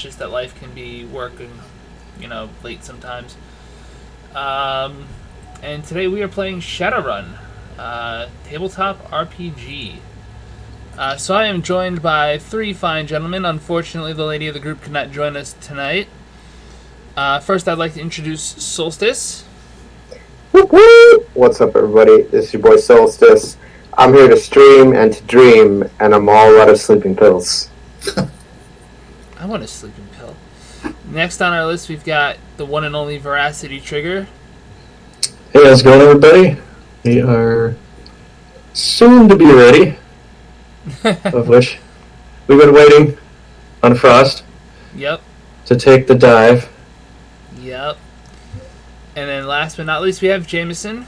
just that life can be working, late sometimes. And today we are playing Shadowrun, tabletop RPG. So I am joined by three fine gentlemen. Unfortunately, the lady of the group could not join us tonight. First, I'd like to introduce Solstice. What's up, everybody? This is your boy Solstice. I'm here to stream and to dream, and I'm all out of sleeping pills. I want a sleeping pill. Next on our list, we've got the one and only Veracity Trigger. Hey, how's it going, everybody? We are soon to be ready. Of which we've been waiting on Frost. Yep. To take the dive. Yep. And then last but not least, we have Jameson.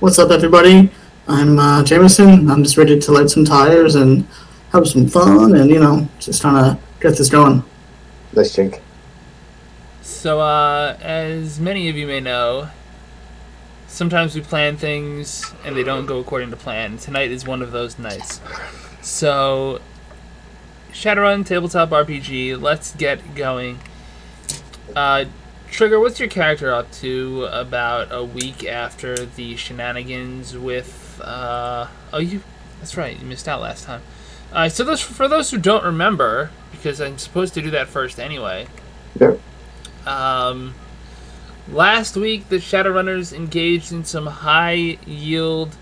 What's up, everybody? I'm Jameson. I'm just ready to light some tires and have some fun and, just trying to get this going. Nice, Jink. So, as many of you may know, sometimes we plan things and they don't go according to plan. Tonight is one of those nights. So, Shadowrun, tabletop RPG, let's get going. Trigger, what's your character up to about a week after the shenanigans with, that's right, you missed out last time. So for those who don't remember, because I'm supposed to do that first anyway. Yeah. Last week, the Shadowrunners engaged in some high-yield,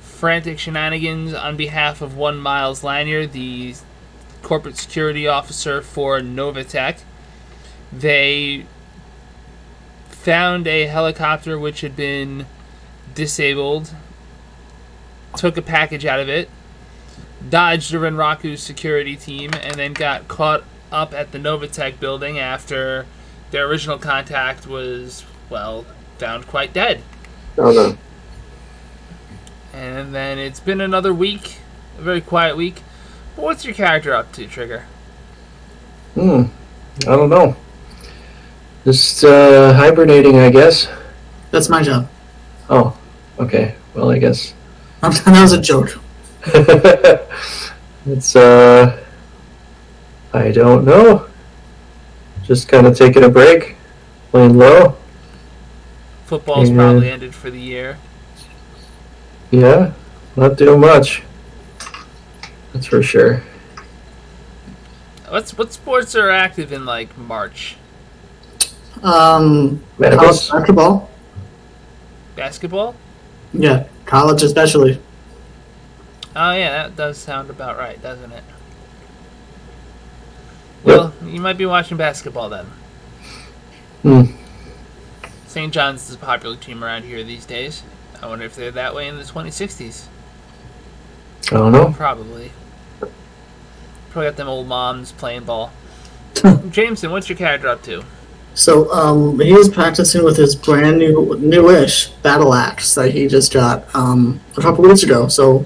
frantic shenanigans on behalf of one Miles Lanier, the corporate security officer for Novatech. They found a helicopter which had been disabled, took a package out of it, dodged the Renraku's security team, and then got caught up at the Novatech building after their original contact was, found quite dead. Oh, no. And then it's been another week, a very quiet week. But what's your character up to, Trigger? I don't know. Just hibernating, I guess. That's my job. Oh, okay. Well, I guess. That was a joke. It's, I don't know. Just kind of taking a break, playing low. Football's probably ended for the year. Yeah, not doing much. That's for sure. What sports are active in, March? College Medicals? basketball. Basketball? Yeah, college especially. Oh, yeah, that does sound about right, doesn't it? Well, you might be watching basketball then. St. John's is a popular team around here these days. I wonder if they're that way in the 2060s. I don't know. Probably. Probably got them old moms playing ball. Jameson, what's your character up to? So, he is practicing with his brand newish battle axe that he just got a couple weeks ago. So,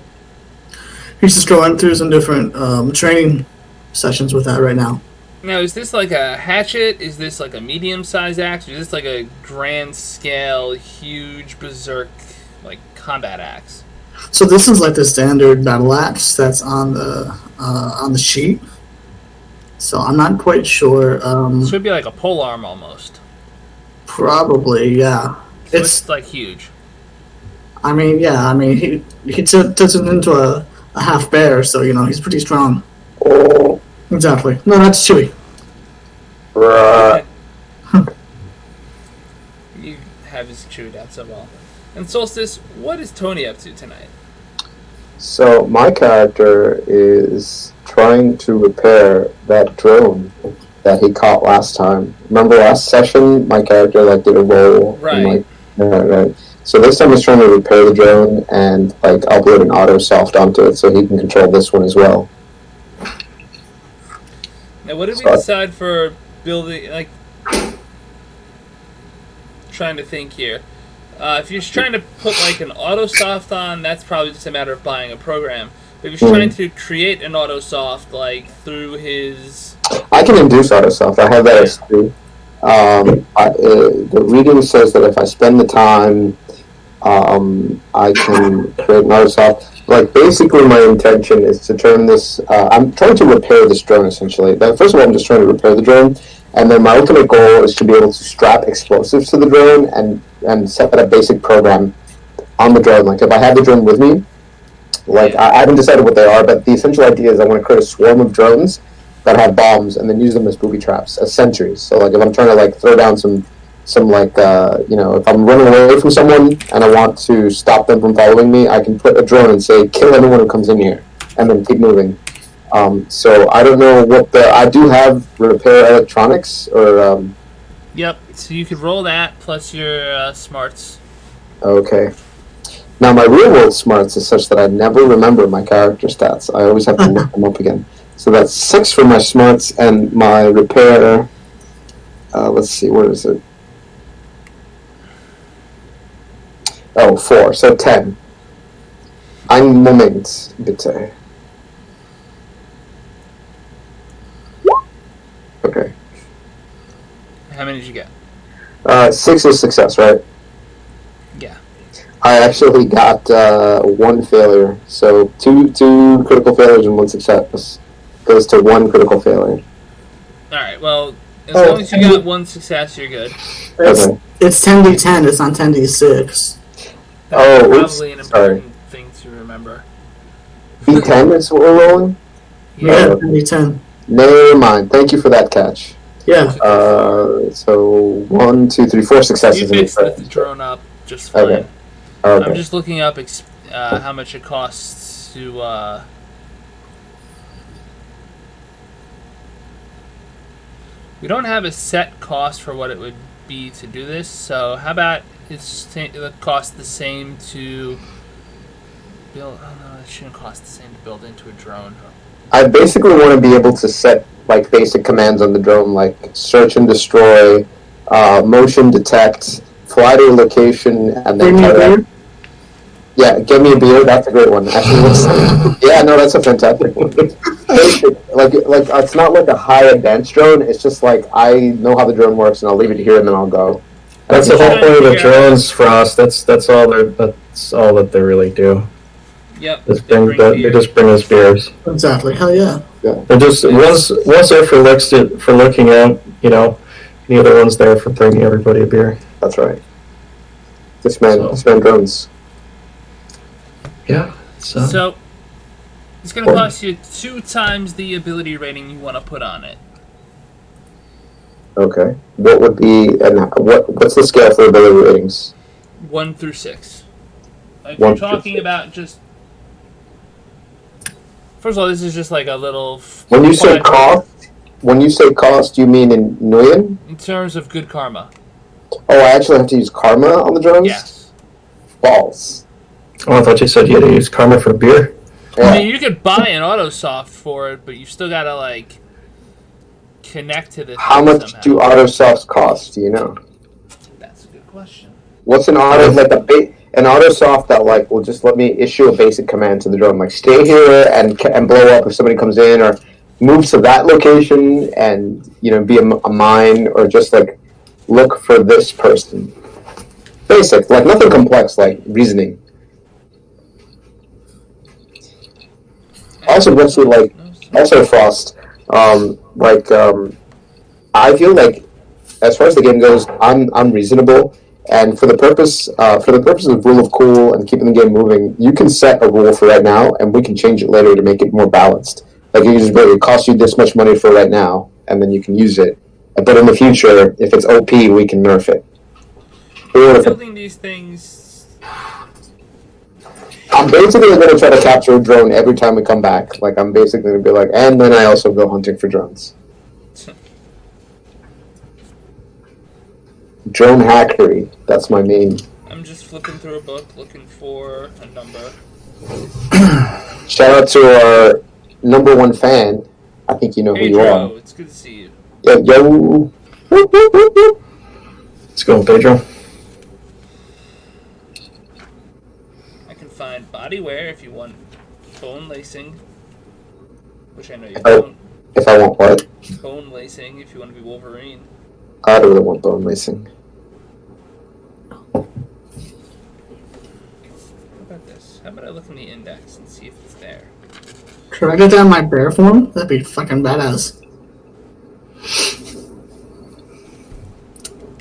he's just going through some different training sessions with that right now. Now, is this like a hatchet? Is this like a medium-sized axe? Or is this like a grand-scale, huge, berserk, combat axe? So this is like the standard battle axe that's on the sheet. So I'm not quite sure. Should be like a polearm almost. Probably, yeah. So it's huge. I mean, yeah. I mean, he turns it into a half bear, so he's pretty strong. Oh. Exactly. No, that's Chewy. Bruh. You have his chewed out so well. And Solstice, what is Tony up to tonight? So, my character is trying to repair that drone that he caught last time. Remember last session, my character, did a roll? Right. And, right. So this time he's trying to repair the drone and, upload an auto-soft onto it so he can control this one as well. Now, what did we decide for building, trying to think here. If you're trying to put, an auto-soft on, that's probably just a matter of buying a program. But if you're trying to create an auto-soft, through his... I can induce auto-soft. I have that as 3. The reading says that if I spend the time I can create an autosoft. Like, basically, my intention is to turn this. I'm trying to repair this drone, essentially. First of all, I'm just trying to repair the drone, and then my ultimate goal is to be able to strap explosives to the drone and set a basic program on the drone. Like, if I have the drone with me, like, I haven't decided what they are, but the essential idea is I want to create a swarm of drones that have bombs and then use them as booby traps, as sentries. So, like, if I'm trying to, like, throw down some like, if I'm running away from someone and I want to stop them from following me, I can put a drone and say, kill anyone who comes in here, and then keep moving. So I don't know what I do have repair electronics, or, Yep, so you could roll that plus your smarts. okay. Now, my real-world smarts is such that I never remember my character stats. I always have to look them up again. So that's 6 for my smarts, and my repair, let's see, what is it? Oh, 4, so 10. Ein Moment, bitte. Okay. How many did you get? 6 is success, right? Yeah. I actually got 1 failure, so two critical failures and 1 success goes to 1 critical failure. Alright, well, as long as you got 1 success, you're good. Okay. It's 10d10, it's not 10d6. That's Oh, probably an important thing to remember. D10 is what we're rolling? Yeah, 10d10. Never mind. Thank you for that catch. Yeah. So 1, 2, 3, 4 successes. You fixed the drone up just fine. Okay. Okay. I'm just looking up how much it costs to. We don't have a set cost for what it would be to do this, so how about it cost the same to build? Oh no, it shouldn't cost the same to build into a drone. I basically want to be able to set like basic commands on the drone, like search and destroy, motion detect, fly to a location, and then Give me a beer? Yeah, give me a beer. That's a great one. Actually, yeah, no, that's a fantastic one. Like it's not like a high advanced drone. It's just like I know how the drone works, and I'll leave it here, and then I'll go. That's the whole point of the drones, Frost. That's all that they really do. Yep. They just bring us beers. Exactly. Hell yeah. They're just once they're for looking at, the other one's there for bringing everybody a beer. That's right. This man drones. Yeah. So it's going to cost you 2 times the ability rating you want to put on it. Okay. What would be what's the scale for ability ratings? 1 through 6. If 1 you're through talking 6. about just. First of all, this is just like a little. When you say cost, you mean in Nguyen? In terms of good karma. Oh, I actually have to use karma on the drones? Yes. Balls. Oh, I thought you said you had to use karma for beer. Yeah. I mean, you could buy an autosoft for it, but you still gotta like connect to this. How much somehow. do autosofts cost? Do you know? That's a good question. What's an autosoft that like will just let me issue a basic command to the drone, like stay here and blow up if somebody comes in, or move to that location and be a mine, or just like look for this person. Basic, like nothing complex, like reasoning. Also, Frost. I feel like, as far as the game goes, I'm reasonable, and for the purpose of rule of cool and keeping the game moving, you can set a rule for right now, and we can change it later to make it more balanced. Like you just it costs you this much money for right now, and then you can use it. But in the future, if it's OP, we can nerf it. Building these things. I'm basically going to try to capture a drone every time we come back. Like, I'm basically going to be like, and then I also go hunting for drones. Drone hackery. That's my main. I'm just flipping through a book looking for a number. Shout out to our number 1 fan. I think you know who you are. It's good to see you. Yo. Let's go, Pedro. Find body wear if you want bone lacing, which I know you don't. If I want what? Bone lacing if you want to be Wolverine. I don't really want bone lacing. How about I look in the index and see if it's there? Could I get that in my bear form? That'd be fucking badass.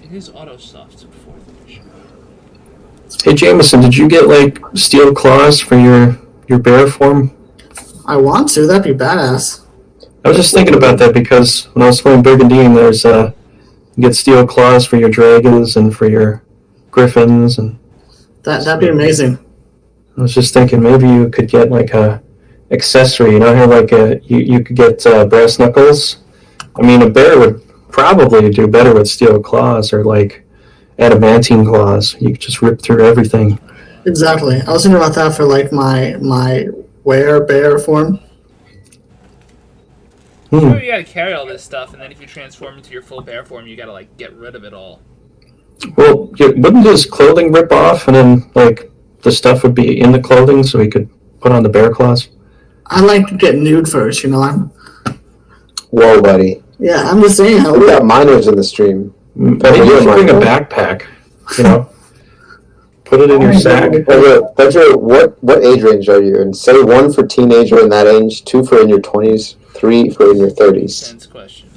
It is auto-soft in 4th edition. Hey Jameson, did you get like steel claws for your bear form? I want to. That'd be badass. I was just thinking about that because when I was playing Brigandine, there's you get steel claws for your dragons and for your griffins, and That'd be amazing. I was just thinking maybe you could get like a accessory. You know how like you could get brass knuckles. I mean, a bear would probably do better with steel claws or like adamantine claws. You could just rip through everything. Exactly. I was thinking about that for like my bear form. Sure, you gotta carry all this stuff, and then if you transform into your full bear form, you gotta like get rid of it all. Well, wouldn't his clothing rip off, and then like the stuff would be in the clothing, so he could put on the bear claws? I like to get nude first, you know. Whoa, buddy. Yeah, I'm just saying. We got minors in the stream. Maybe you can bring a backpack, you know? Put it in your sack. Pedro, what age range are you in? Say 1 for teenager in that age, 2 for in your 20s, 3 for in your 30s. Sense question.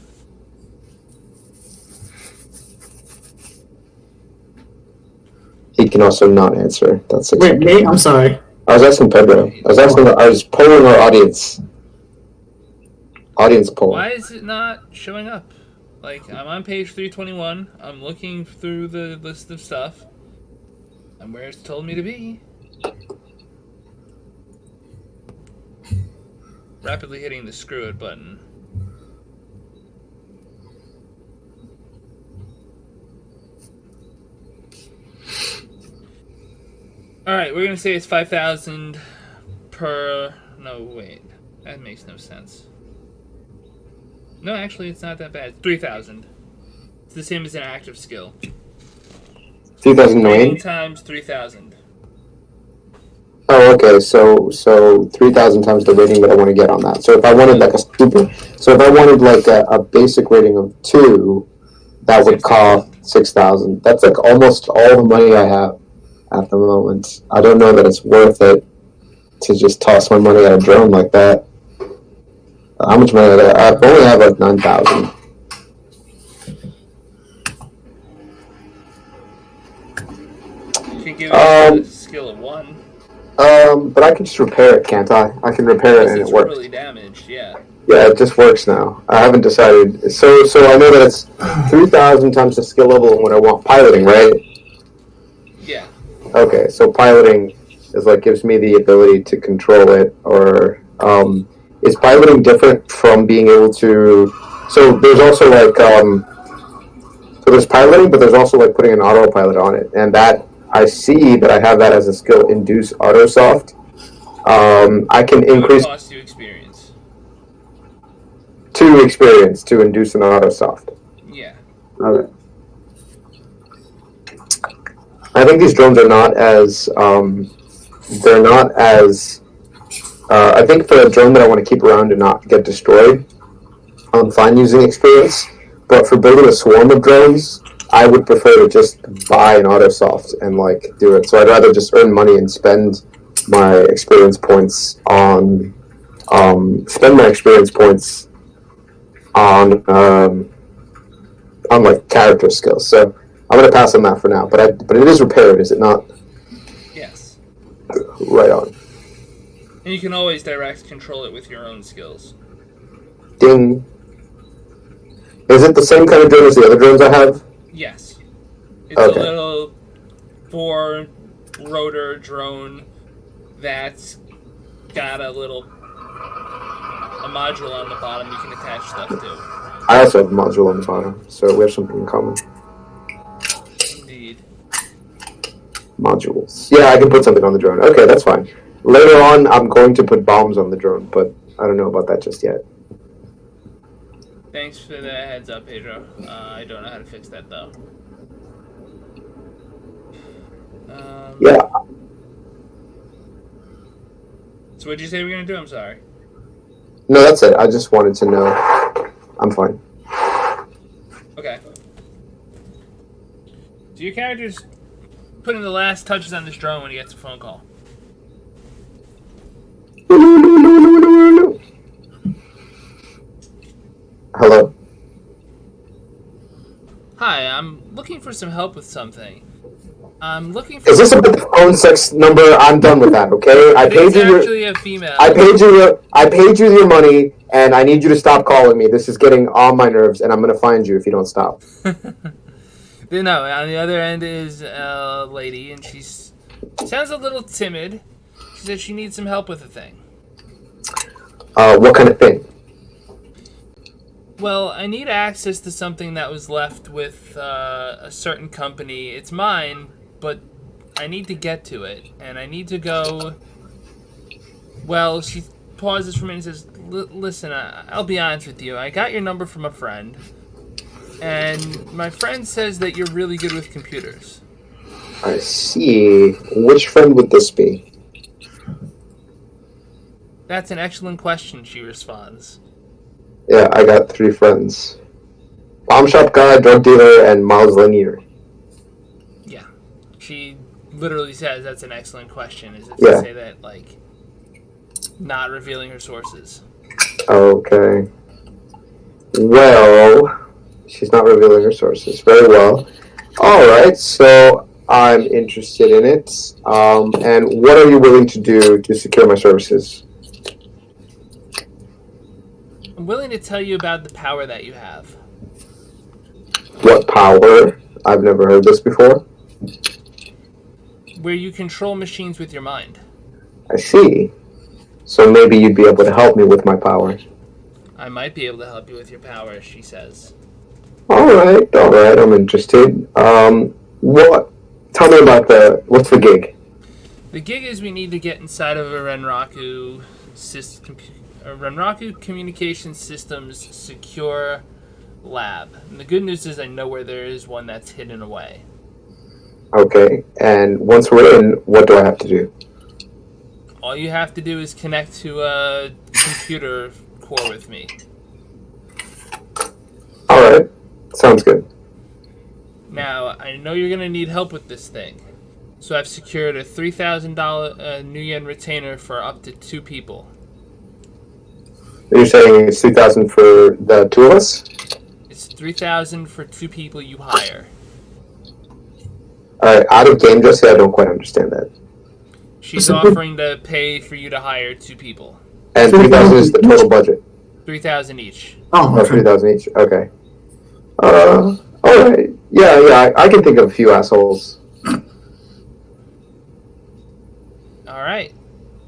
He can also not answer. That's Wait, me? I'm sorry. I was asking Pedro. I was polling our audience. Audience poll. Why is it not showing up? Like, I'm on page 321. I'm looking through the list of stuff. I'm where it's told me to be. Rapidly hitting the screw it button. Alright, we're gonna say it's 5,000 per... No, wait. That makes no sense. No, actually, it's not that bad. 3,000. It's the same as an active skill. 3,009? Times 3,000. Oh, okay. So 3,000 times the rating that I want to get on that. So if I wanted like a basic rating of 2, that would cost 6,000. That's like almost all the money I have at the moment. I don't know that it's worth it to just toss my money at a drone like that. How much money? I only have like 9,000. You can give it a skill of 1. But I can just repair it, can't I? I can repair it and it works. It's really damaged, yeah. Yeah, it just works now. I haven't decided. So I know that it's 3,000 times the skill level when I want piloting, right? Yeah. Okay, so piloting is like gives me the ability to control it, or is piloting different from being able to? So there's also like so there's piloting, but there's also like putting an autopilot on it, and that I see that I have that as a skill, induce autosoft. I can increase. What cost you experience? 2 experience to induce an autosoft. Yeah. Okay. I think these drones are not as they're not as I think for a drone that I want to keep around and not get destroyed, I'm fine using experience. But for building a swarm of drones, I would prefer to just buy an autosoft and like do it. So I'd rather just earn money and spend my experience points on like character skills. So I'm gonna pass on that for now. But it is repaired, is it not? Yes. Right on. And you can always direct control it with your own skills. Ding. Is it the same kind of drone as the other drones I have? Yes. It's a little 4-rotor drone that's got a module on the bottom you can attach stuff to. I also have a module on the bottom, so we have something in common. Indeed. Modules. Yeah, I can put something on the drone. Okay, that's fine. Later on, I'm going to put bombs on the drone, but I don't know about that just yet. Thanks for the heads up, Pedro. I don't know how to fix that, though. Yeah. So what'd you say we're going to do? I'm sorry. No, that's it. I just wanted to know. I'm fine. Okay. So your character's putting the last touches on this drone when he gets a phone call. Hi, I'm looking for some help with something. I'm looking for... Is this about the phone sex number? I'm done with that, okay? I paid you actually a female. I paid you your money, and I need you to stop calling me. This is getting on my nerves, and I'm going to find you if you don't stop. No, on the other end is a lady, and she sounds a little timid. She said she needs some help with a thing. What kind of thing? Well, I need access to something that was left with a certain company. It's mine, but I need to get to it, and I need to go... Well, she pauses for a minute and says, listen, I'll be honest with you. I got your number from a friend, and my friend says that you're really good with computers. I see. Which friend would this be? That's an excellent question, she responds. Yeah, I got 3 friends. Bomb shop guy, drug dealer, and Miles Lanier. Yeah. She literally says that's an excellent question, as if Yeah. to say that, like, not revealing her sources. Okay. Well, she's not revealing her sources. Very well. Alright, so I'm interested in it. And what are you willing to do to secure my services? I'm willing to tell you about the power that you have. What power? I've never heard this before. Where you control machines with your mind. I see. So maybe you'd be able to help me with my power. I might be able to help you with your power, she says. Alright, I'm interested. Tell me about what's the gig? The gig is we need to get inside of a Renraku Communication Systems secure lab. And the good news is I know where there is one that's hidden away. Okay, and once we're in, what do I have to do? All you have to do is connect to a computer core with me. Alright, sounds good. Now, I know you're going to need help with this thing. So I've secured a $3,000 New Yen retainer for up to 2 people. You're saying it's 2,000 for the 2 of us? It's 3,000 for 2 people you hire. Alright, out of game just yet, I don't quite understand that. She's offering to pay for you to hire 2 people. And 3,000 is the total budget? 3,000 each. Oh, Oh, okay. 3,000 each, okay. Alright. Yeah, I can think of a few assholes. Alright.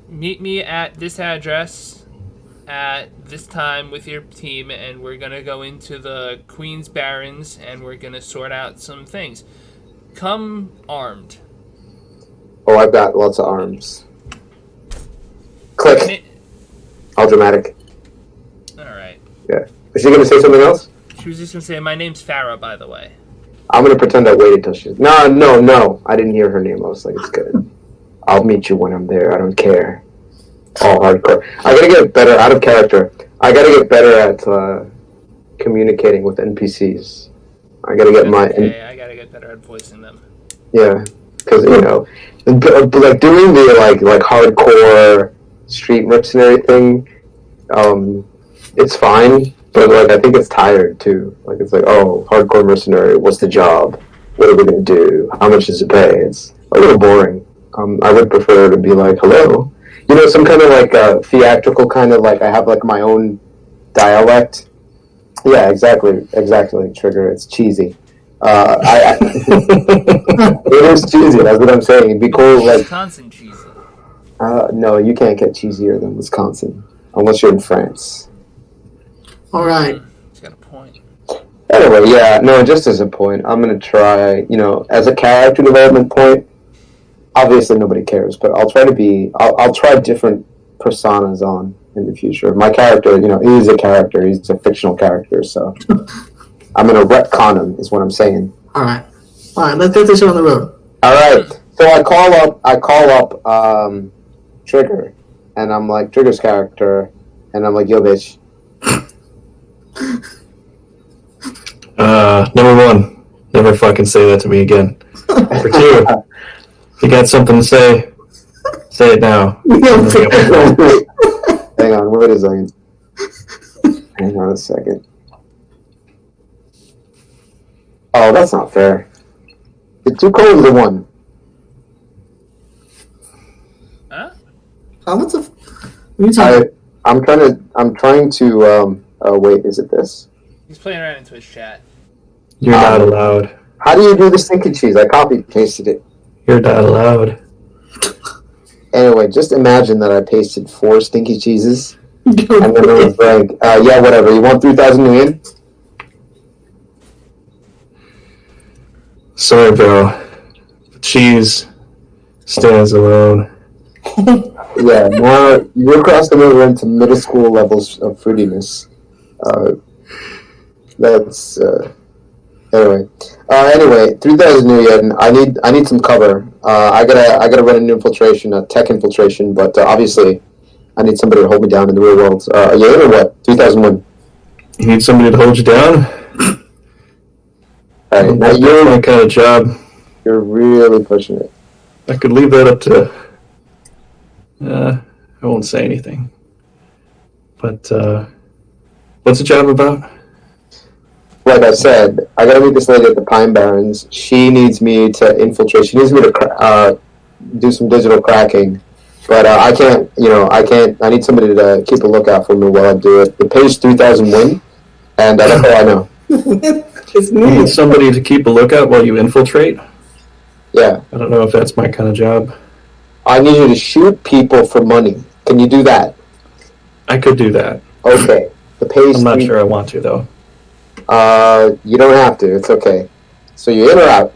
Meet me at this address at this time with your team, and we're going to go into the Queen's Barrens, and we're going to sort out some things. Come armed. Oh, I've got lots of arms. Click. All dramatic. Alright. Yeah. Is she going to say something else? She was just going to say, my name's Farrah, by the way. I'm going to pretend I waited till she... No. I didn't hear her name. I was like, it's good. I'll meet you when I'm there. I don't care. All hardcore. I gotta get better, out of character. I gotta get better at communicating with NPCs. I gotta get I gotta get better at voicing them. Yeah, because, like, doing the, like hardcore street mercenary thing, it's fine, but, like, I think it's tired, too. Like, it's like, oh, hardcore mercenary, what's the job? What are we gonna do? How much does it pay? It's a little boring. I would prefer to be like, hello. Some kind of like theatrical kind of like, I have like my own dialect. Yeah, exactly, Trigger. It's cheesy. It is cheesy, that's what I'm saying. It'd be cool, like... Wisconsin cheesy. No, you can't get cheesier than Wisconsin. Unless you're in France. Alright. He's got a point. Anyway, yeah, no, just as a point, I'm going to try, as a character development point, obviously nobody cares, but I'll try different personas on in the future. My character, is a character. He's a fictional character, so I'm going to retcon him, is what I'm saying. Alright, let's get this on the road. Alright, so I call up Trigger, and I'm like, Trigger's character, and I'm like, yo, bitch. Number 1, never fucking say that to me again. Number 2, if you got something to say it now. Hang on, wait a second. Hang on a second. Oh, that's not fair. The 2 cold to 1. Huh? How much of? What are you talking? I'm trying to. Wait, is it this? He's playing around in Twitch chat. You're not allowed. How do you do the stinky cheese? I copy pasted it. You're not allowed. Anyway, just imagine that I pasted 4 stinky cheeses, and then it was like, yeah, whatever. You want 3,000 million? Sorry, bro. Cheese stands alone. Yeah, now you're crossing over into middle school levels of fruitiness. That's anyway, 3,000 new yen. I need some cover. I gotta run an infiltration, a tech infiltration, but obviously I need somebody to hold me down in the real world. Are you in or what? 3,001. You need somebody to hold you down? All right, now That's my kind of job. you're really pushing it. I could leave that up to... I won't say anything. But, what's the job about? Like I said, I gotta meet this lady at the Pine Barrens. She needs me to infiltrate. She needs me to do some digital cracking, but I can't. I need somebody to keep a lookout for me while I do it. The pay's 3,000 win, and that's all I know. You need somebody to keep a lookout while you infiltrate? Yeah, I don't know if that's my kind of job. I need you to shoot people for money. Can you do that? I could do that. Okay. The pay's. I'm not sure I want to, though. You don't have to. It's okay. So you in or out?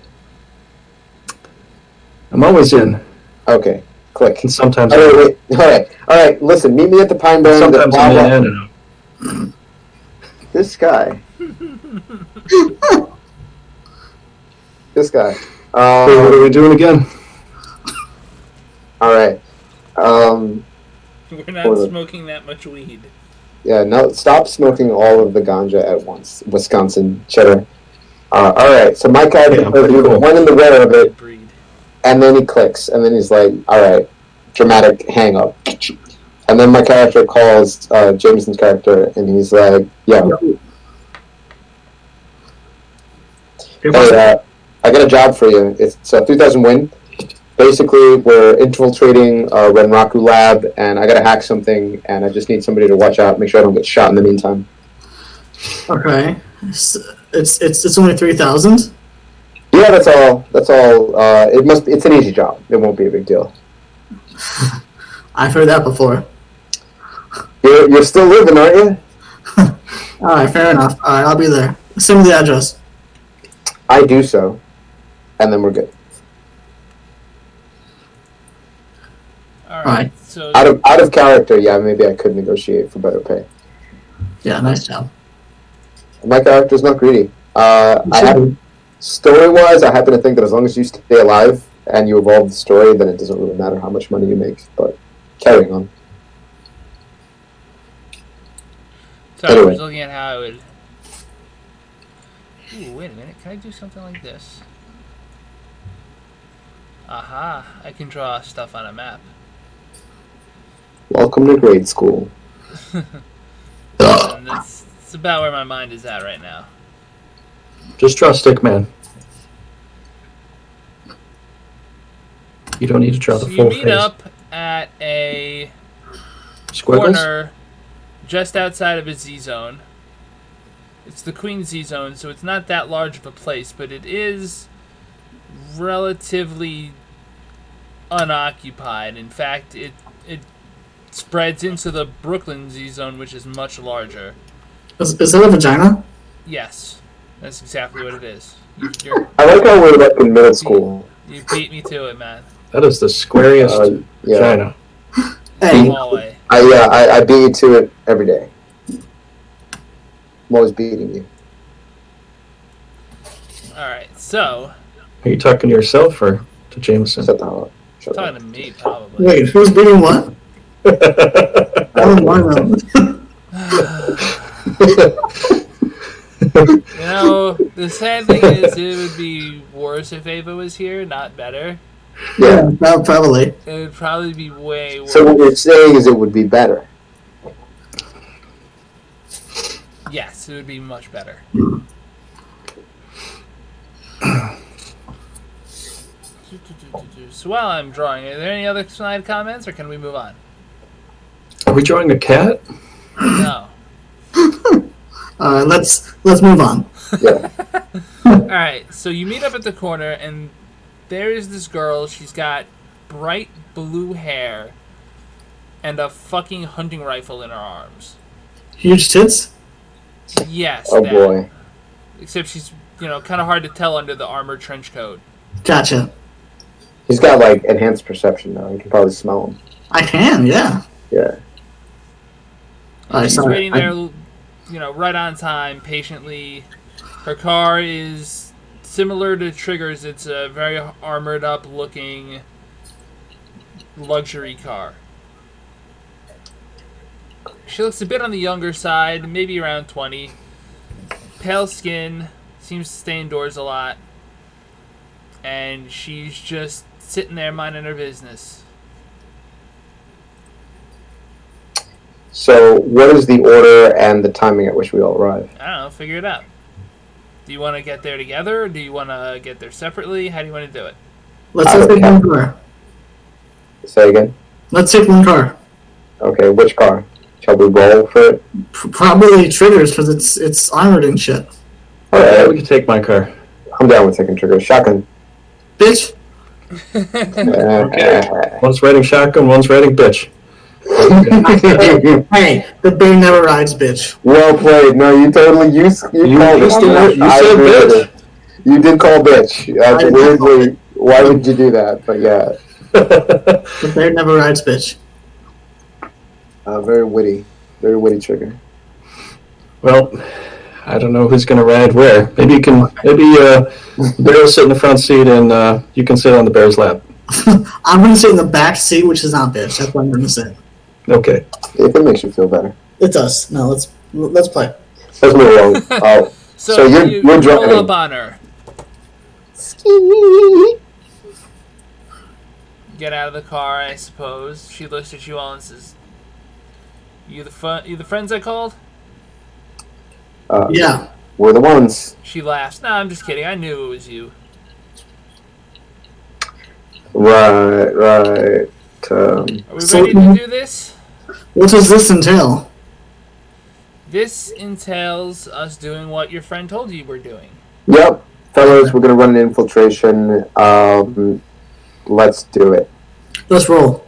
I'm always in. Okay. Click. And sometimes All right, wait. All right. Listen. Meet me at the Pine Barrens. sometimes I'm in and out. This guy. This guy. Hey, what are we doing again? All right. We're not smoking that much weed. Yeah, no, stop smoking all of the ganja at once. Wisconsin cheddar. All right, so my character went in the way of it, and then he clicks, and then he's like, all right, dramatic hang up. And then my character calls Jameson's character, and he's like, yo. Hey, I got a job for you. It's 3,000 win. Basically, we're infiltrating Renraku Lab, and I gotta hack something, and I just need somebody to watch out, make sure I don't get shot in the meantime. Okay, it's only 3,000. Yeah, that's all. That's all. It's an easy job. It won't be a big deal. I've heard that before. You're still living, aren't you? All right, fair enough. All right, I'll be there. Send me the address. I do so, and then we're good. All right. So Out of character, yeah, maybe I could negotiate for better pay. Yeah, nice job. My character's not greedy. Story-wise, I happen to think that as long as you stay alive and you evolve the story, then it doesn't really matter how much money you make. But carrying on. So I was looking at how I would. Ooh, wait a minute. Can I do something like this? Aha! I can draw stuff on a map. Welcome to grade school. And that's about where my mind is at right now. Just draw Stickman. You don't need to draw the So full you meet face. up at a Squiggles? corner just outside of a Z-zone. It's the Queen Z-zone, so it's not that large of a place, but it is relatively unoccupied. In fact, it spreads into the Brooklyn Z-zone, which is much larger. Is that a vagina? Yes, that's exactly what it is. I like how we're like in middle school. You beat me to it, man. That is the squariest vagina. Hey, Hallway. I beat you to it every day. I'm always beating you. Alright, so... Are you talking to yourself or to Jameson? Shut the hell up. Shut talking up. to me, probably. wait, who's beating what? I don't want to You know, the sad thing is it would be worse if Ava was here, not better. Yeah. Probably. It would probably be way worse. So what you're saying is it would be better. Yes, it would be much better. So while I'm drawing, are there any other slide comments, or can we move on? Are we drawing a cat? No. Let's move on. Yeah. Alright, so you meet up at the corner, and there is this girl. She's got bright blue hair and a fucking hunting rifle in her arms. Huge tits? Yes. Oh that. boy. Except she's, kind of hard to tell under the armored trench coat. Gotcha. He's got like enhanced perception now. You can probably smell him. I can, yeah. Yeah. She's waiting there, right on time, patiently. Her car is similar to Trigger's. It's a very armored up looking luxury car. She looks a bit on the younger side, maybe around 20. Pale skin, seems to stay indoors a lot. And she's just sitting there minding her business. So, what is the order and the timing at which we all arrive? I don't know, figure it out. Do you want to get there together, or do you want to get there separately? How do you want to do it? Let's take one car. Say again? Let's take one car. Okay, which car? Shall we roll for it? Probably Triggers, because it's armored and shit. Alright, We can take my car. I'm down with taking Trigger. Shotgun. Bitch. One's riding shotgun, one's riding bitch. Hey, the bear never rides, bitch. Well played. No, you totally you called it. You said bitch. You did call bitch. Weirdly, why would you do that? But yeah, The bear never rides, bitch. very witty Trigger. Well, I don't know who's gonna ride where. Maybe you can. Maybe the bear will sit in the front seat, and you can sit on the bear's lap. I'm gonna sit in the back seat, which is not bitch. That's what I'm gonna say. Okay. If it makes you feel better. It does. No, let's play. Let's move along. So you're roll driving. up on her. Get out of the car, I suppose. She looks at you all and says, You the friends I called?" Yeah. We're the ones. She laughs. "No, I'm just kidding. I knew it was you." Right. Are we So- ready to do this? What does this entail? This entails us doing what your friend told you we're doing. Yep, fellas, we're gonna run an infiltration. Let's do it. Let's roll.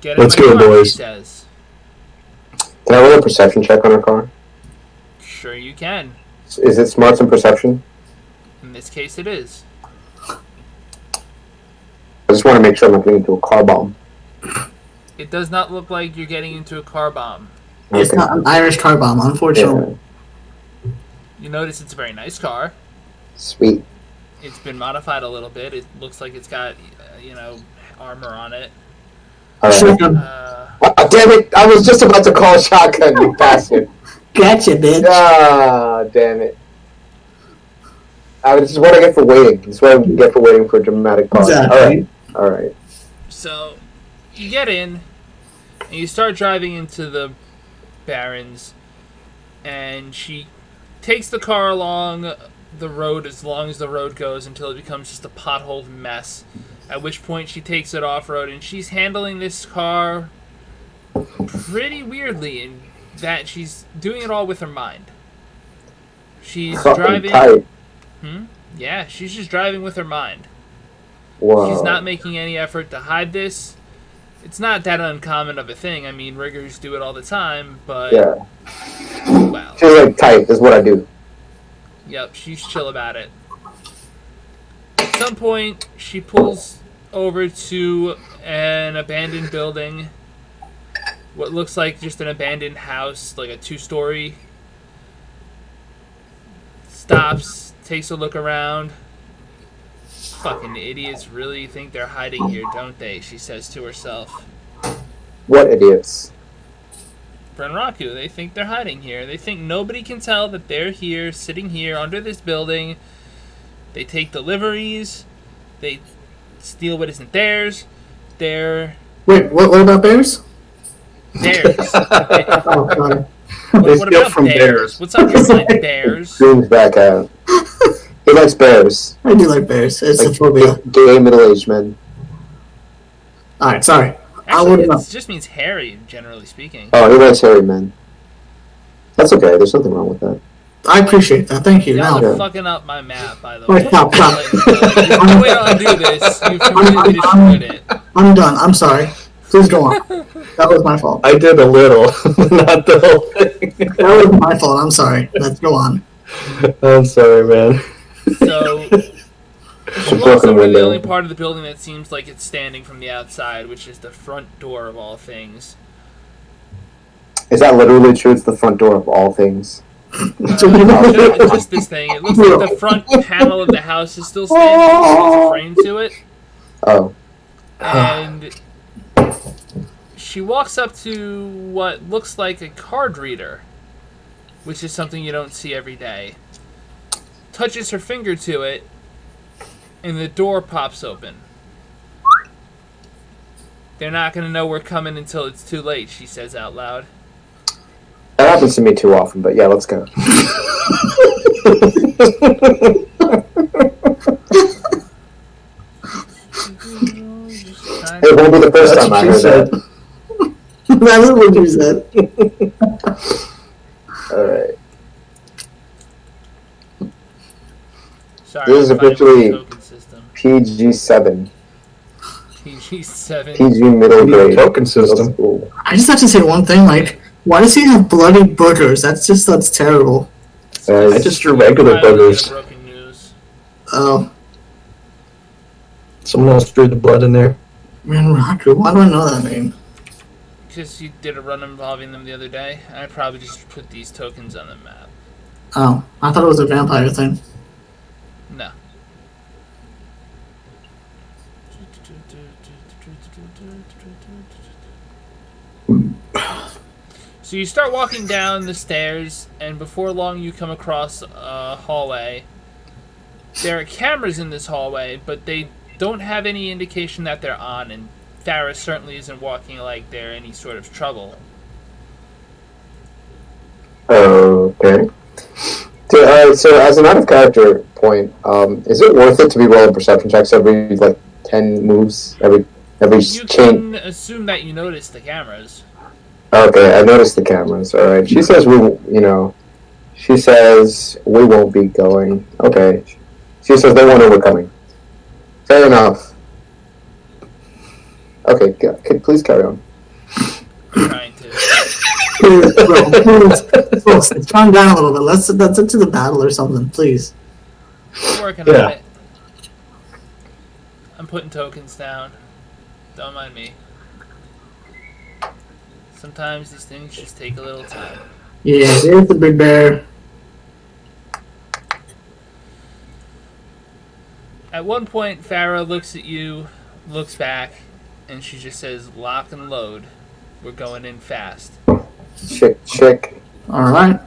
Get in Let's my go, car, boys. She says. Can I roll a perception check on our car? Sure you can. Is it smarts and perception? In this case, it is. I just want to make sure I'm not getting into a car bomb. It does not look like you're getting into a car bomb. It's Okay. not an Irish car bomb, unfortunately. Yeah. You notice it's a very nice car. Sweet. It's been modified a little bit. It looks like it's got, armor on it. All right. Shotgun. Damn it! I was just about to call shotgun, you bastard. Gotcha, bitch. Ah, damn it. This is what I get for waiting. This is what I get for waiting for a dramatic pause. Exactly. All right. So, you get in, and you start driving into the Barrens, and she takes the car along the road as long as the road goes until it becomes just a potholed mess, at which point she takes it off-road, and she's handling this car pretty weirdly in that she's doing it all with her mind. She's Fucking driving... tight. Yeah, she's just driving with her mind. Whoa. She's not making any effort to hide this. It's not that uncommon of a thing. I mean, riggers do it all the time, but... Yeah. Well, She's like tight, is what I do. yep, she's chill about it. At some point, she pulls over to an abandoned building. What looks like just an abandoned house, like a 2-story. Stops, takes a look around. Fucking idiots really think they're hiding here, don't they? She says to herself. What idiots? Brenraku, they think they're hiding here. They think nobody can tell that they're here, sitting here under this building. They take deliveries. They steal what isn't theirs. They're Wait, what about bears? theirs. Oh, sorry. They What steal about from bears? bears. What's on your mind, bears? Zooms back out. He likes bears. I do like bears. It's a Like phobia. gay middle-aged men. Alright, sorry. I Actually, wouldn't know. it just means hairy, generally speaking. Oh, he likes hairy men. That's okay. There's nothing wrong with that. I appreciate that. Thank you. Y'all Now, are Yeah. fucking up my map, by the way. Wait, stop. The way I do this, you completely destroyed it. I'm done. I'm sorry. Please go on. That was my fault. I did a little, not the whole thing. That was my fault. I'm sorry. Let's go on. I'm sorry, man. So, she walks broken over to the window. only part of the building that seems like it's standing from the outside, which is the front door of all things. Is that literally true? It's the front door of all things. Just this thing. It looks like the front panel of the house is still standing. There's a frame to it. Oh. And she walks up to what looks like a card reader, which is something you don't see every day. Touches her finger to it, and the door pops open. They're not going to know we're coming until it's too late, she says out loud. That happens to me too often, but yeah, let's go. It won't be the first That's time what I you heard said. that. That's what you said. Alright. Sorry, This is I'm finding officially- the token system. PG-7. PG-7. PG middle Need a grade. token system. Middle school. I just have to say one thing. Like, why does he have bloody boogers? That's terrible. I just drew regular boogers. Broken news. Oh, Someone else drew the blood in there. man, Raku. Why do I know that name? Because you did a run involving them the other day. I probably just put these tokens on the map. Oh, I thought it was a vampire thing. No. So you start walking down the stairs, and before long you come across a hallway. There are cameras in this hallway, but they don't have any indication that they're on, and Farrah certainly isn't walking like they're any sort of trouble. Okay. So as an out of character point, is it worth it to be rolling perception checks every like 10 moves? Every You chain? can assume that you notice the cameras. Okay, I noticed the cameras. All right. She says She says we won't be going. Okay. She says they won't know we're coming. Fair enough. Okay, please carry on. I'm trying to. Please, bro, please. Calm down a little bit. Let's into the battle or something, please. I'm working Yeah. on it. I'm putting tokens down. Don't mind me. Sometimes these things just take a little time. Yeah, there's the big bear. At one point, Farrah looks at you, looks back, and she just says, "Lock and load. We're going in fast." Chick. All right.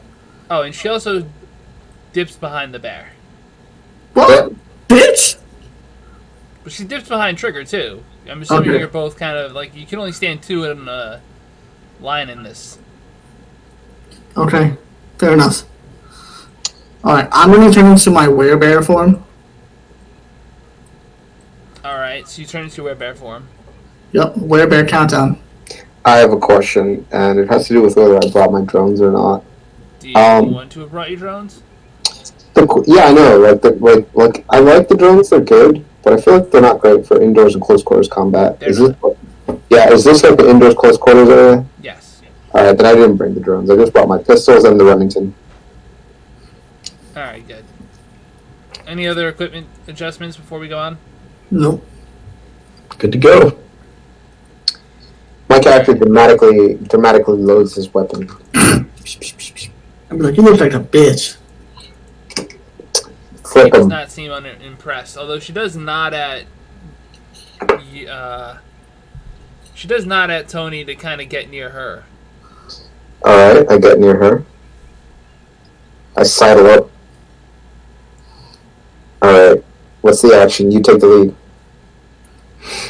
Oh, and she also dips behind the bear. What, bitch? But she dips behind Trigger, too. I'm assuming Okay. you're both kind of, like, you can only stand two in a line in this. Okay, fair enough. All right, I'm gonna turn into my werebear form. Alright, so you turn into a bear form. Yep, werebear countdown. I have a question, and it has to do with whether I brought my drones or not. Do you Um, want to have brought your drones? Yeah, I know. Like I like the drones; they're good, but I feel like they're not great for indoors and close quarters combat. They're Is this like the indoors close quarters area? Yes. Alright, then I didn't bring the drones. I just brought my pistols and the Remington. Alright, good. Any other equipment adjustments before we go on? Nope. Good to go. My character dramatically loads his weapon. I'd be like, you look like a bitch. She Flip does him. not seem unimpressed, although she does nod at Tony to kind of get near her. Alright, I get near her. I sidle up. Alright, what's the action? You take the lead.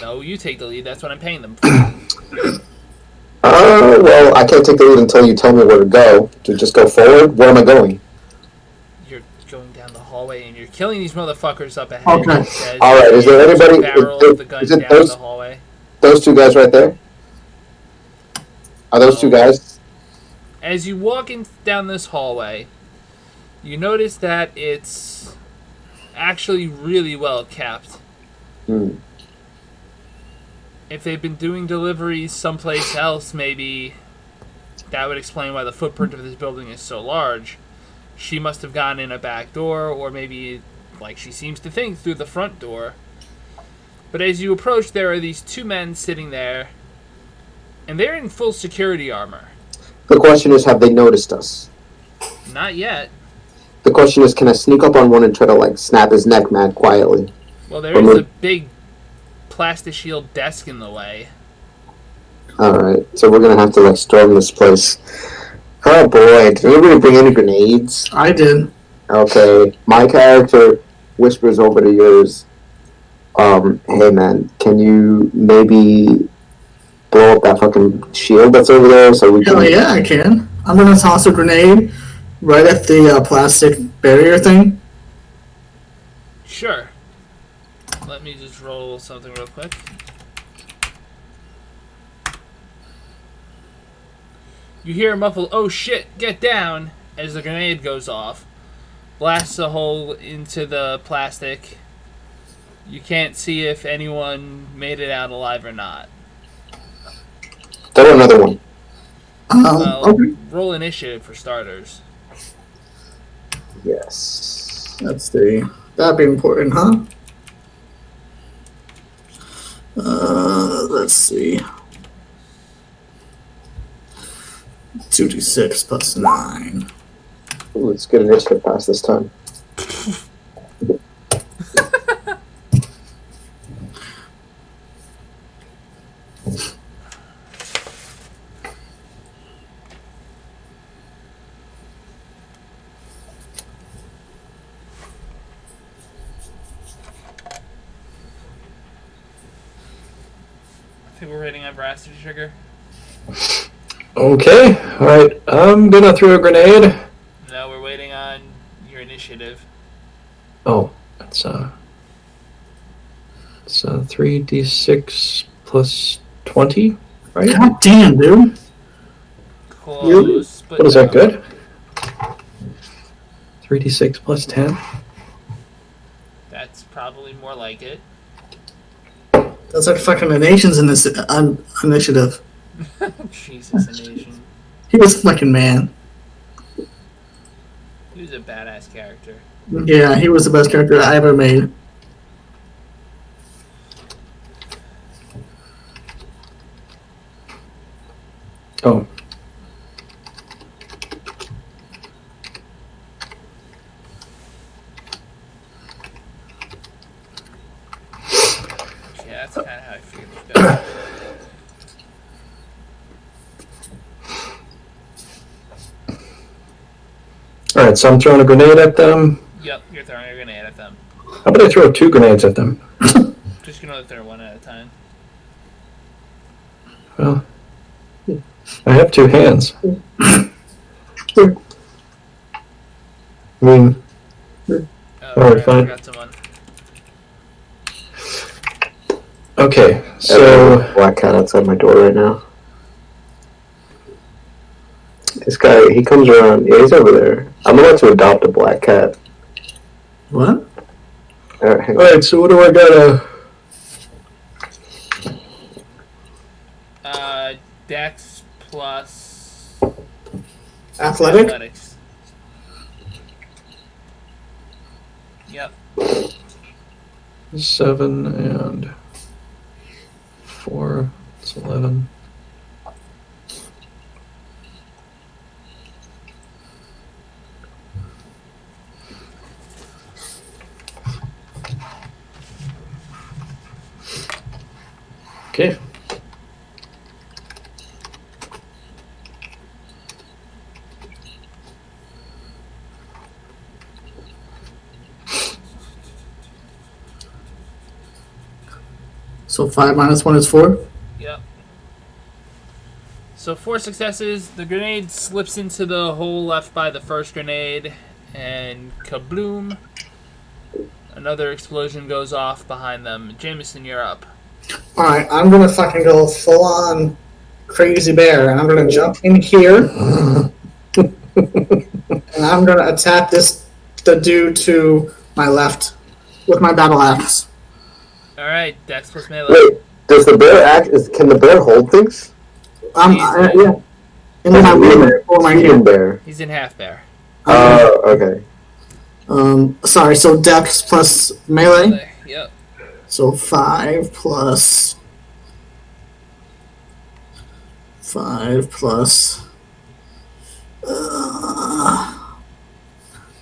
No, you take the lead. That's what I'm paying them for. Well, I can't take the lead until you tell me where to go. To just go forward? Where am I going? You're going down the hallway, and you're killing these motherfuckers up ahead. Okay. As All right, is there you anybody- barrel of the gun is it down those- the hallway. Those two guys right there? Are those two guys? As you walk down this hallway, you notice that it's actually really well kept. Hmm. If they've been doing deliveries someplace else, maybe that would explain why the footprint of this building is so large. She must have gone in a back door, or maybe, like she seems to think, through the front door. But as you approach, there are these two men sitting there, and they're in full security armor. The question is, have they noticed us? Not yet. The question is, can I sneak up on one and try to, like, snap his neck mad quietly? Well, there is a big plastic shield desk in the way. Alright, so we're gonna have to, like, storm this place. Oh boy, did anybody bring any grenades? I did. Okay, my character whispers over to yours, hey man, can you maybe blow up that fucking shield that's over there so we can... Hell yeah, I can. I'm gonna toss a grenade right at the plastic barrier thing. Sure. Let me just roll something real quick. You hear a muffled, "Oh shit, get down," as the grenade goes off. Blasts a hole into the plastic. You can't see if anyone made it out alive or not. Throw another one. Well, Okay. roll initiative for starters. Yes. Let's see. That'd be important, huh? Let's see. 2d6 plus 9. Ooh, let's get initiative pass this time. I think we're rating on veracity trigger. Okay, alright, I'm gonna throw a grenade. No, we're waiting on your initiative. Oh, it's 3d6 plus 20, right? God damn, dude. Close, but What is that, no. good? 3d6 plus 10? That's probably more like it. That's like fucking the nation's in this initiative. Jesus, a nation. He was fucking man. He was a badass character. Yeah, he was the best character I ever made. Oh. Yeah, that's kind of how I figured it would go. Alright, so I'm throwing a grenade at them. Yep, you're throwing a grenade at them. How about I throw 2 grenades at them? Just gonna throw one at a time. Well, I have 2 hands. I mean, Oh, Alright, I fine. forgot someone. okay, so Black cat outside my door right now. This guy, he comes around. Yeah, he's over there. I'm about to adopt a black cat. What? Alright, hang on. alright, so what do I gotta? Dex plus Athletic? athletics. Yep. 7 and 4, it's 11. Okay. So 5 minus 1 is 4? Yep. So 4 successes. The grenade slips into the hole left by the first grenade, and kabloom. Another explosion goes off behind them. Jameson, you're up. Alright, I'm gonna fucking go full on crazy bear, and I'm gonna jump in here, and I'm gonna attack the dude to my left with my battle axe. Alright, Dex plus melee. Wait, does the bear can the bear hold things? Yeah. In my bear or my medium hand. bear. He's in half bear. Oh, okay. Sorry, so Dex plus melee? Yep. So 5 plus... 5 plus...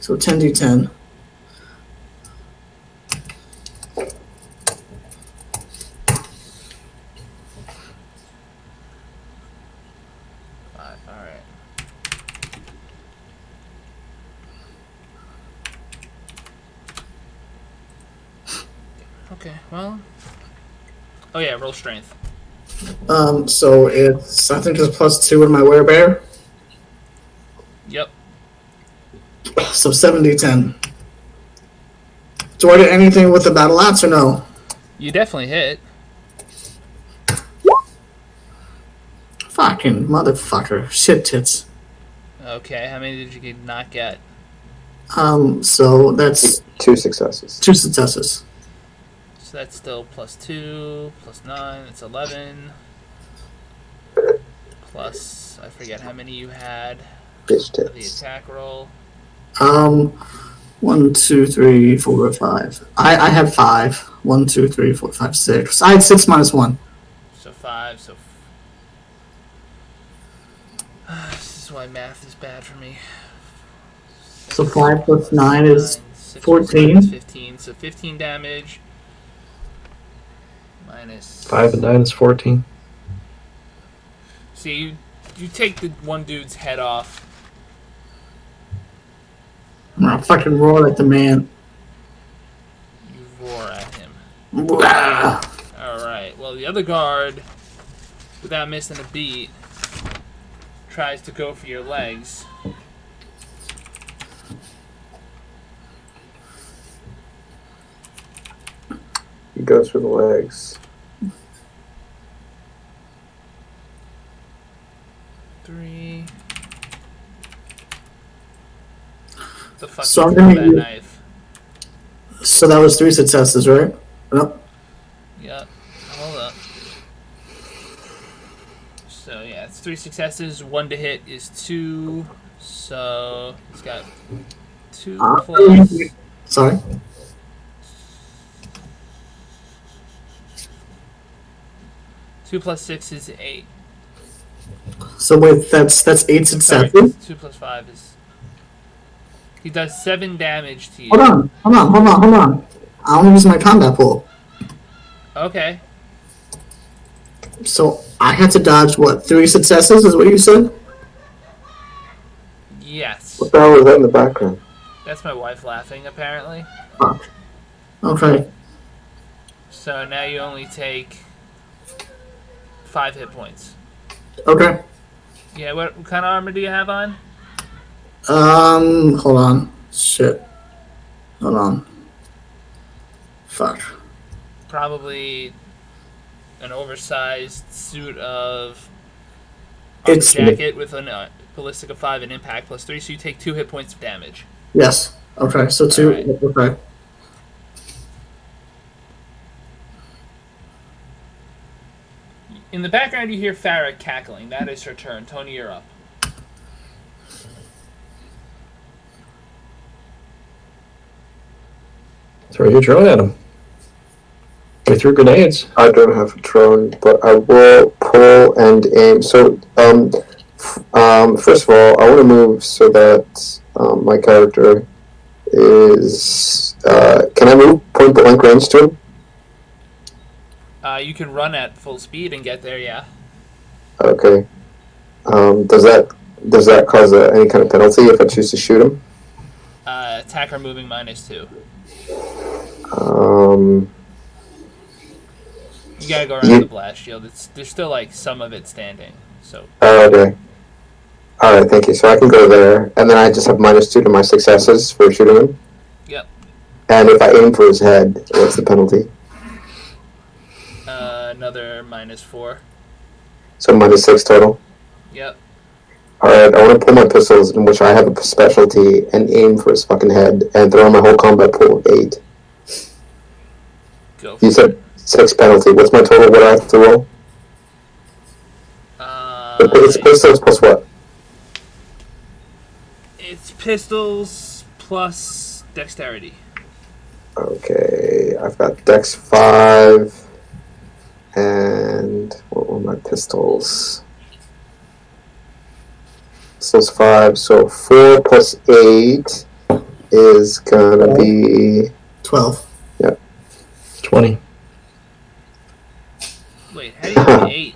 so 10d10. Alright. Okay, well... Oh yeah, roll strength. So it's, I think it's plus 2 in my werebear. Yep. So 7d10. Do I get anything with the battle axe or no? You definitely hit. Fucking motherfucker. Shit tits. Okay, how many did you not get? So that's 2 successes. 2 successes. So that's still plus 2, plus 9, that's 11. Plus, I forget how many you had Bitch for the tits. attack roll. 1, 2, 3, 4, 5. I had 5. 1, 2, 3, 4, 5, 6. I had 6 minus 1. So 5, so... This is why math is bad for me. So 5 plus 9 is 6 plus 14. 9 is 15, so 15 damage. Minus... 5 and 9 is 14. See, you take the one dude's head off. I'm gonna fucking roar like the man. You roar at him. Blah. Alright, well the other guard, without missing a beat, tries to go for your legs. He goes for the legs. 3. The fuck So you I'm throw gonna that use- knife? So that was 3 successes, right? Nope. Yep. Hold up. So yeah, it's 3 successes. 1 to hit is 2. So he's got 2 plus. Sorry. Two plus 6 is 8. So wait, that's 8 Sorry, successes. 2 plus 5 is. He does 7 damage to you. Hold on. I want to use my combat pool. Okay. So I had to dodge what? 3 successes is what you said? Yes. What the hell was that in the background? That's my wife laughing, apparently. Fuck. Okay. So now you only take 5 hit points. Okay. Yeah, what kind of armor do you have on? Hold on. Shit. Hold on. Fuck. Probably an oversized suit of armor It's jacket with a ballistic of 5 and impact plus 3, so you take 2 hit points of damage. yes. Okay. So 2. Alright. Okay. In the background, you hear Farrah cackling. That is her turn. Tony, you're up. Throw your drone at him. They threw grenades. I don't have a drone, but I will pull and aim. So, first of all, I want to move so that my character is. Can I move point blank range to him? You can run at full speed and get there, yeah. Okay. Does that cause any kind of penalty if I choose to shoot him? Attacker moving -2. You gotta go around the blast shield. There's still like some of it standing. So Okay. All right, thank you. So I can go there, and then I just have -2 to my successes for shooting him. yep. And if I aim for his head, what's the penalty? Another -4. So -6 total. Yep. Alright, I want to pull my pistols, in which I have a specialty, and aim for his fucking head, and throw my whole combat pool of 8. Go for You said 6 penalty. What's my total? What do I have to roll? It's pistols plus what? It's pistols plus dexterity. Okay, I've got Dex 5, and what were my pistols? Pistols 5, so 4 plus 8 is gonna be 12. 20. Wait, how do you get 8?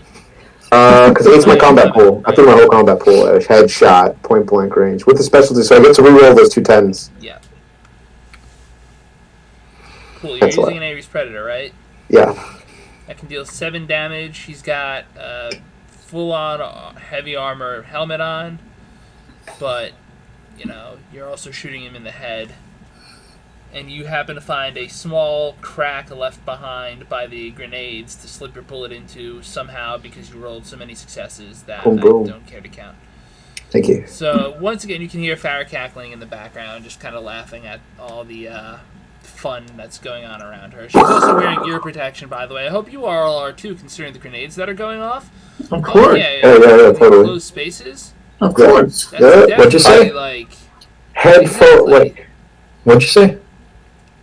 Because 8's my combat pool. I threw my whole combat pool at a headshot, point blank range, with the specialty, so I get to reroll those 2 10s. Yeah. Cool, you're That's using what- an Ares Predator, right? Yeah. That can deal 7 damage. He's got full-on heavy armor helmet on, but, you know, you're also shooting him in the head. And you happen to find a small crack left behind by the grenades to slip your bullet into somehow because you rolled so many successes that Boom, I boom. don't care to count. Thank you. So, once again, you can hear Farrah cackling in the background, just kind of laughing at all the fun that's going on around her. She's also wearing ear protection, by the way. I hope you all are, too, considering the grenades that are going off. Of course. Oh, yeah, Yeah, totally. Closed spaces. Of course. That's Yeah, what'd you say? definitely, like... Head full, like, What'd you say?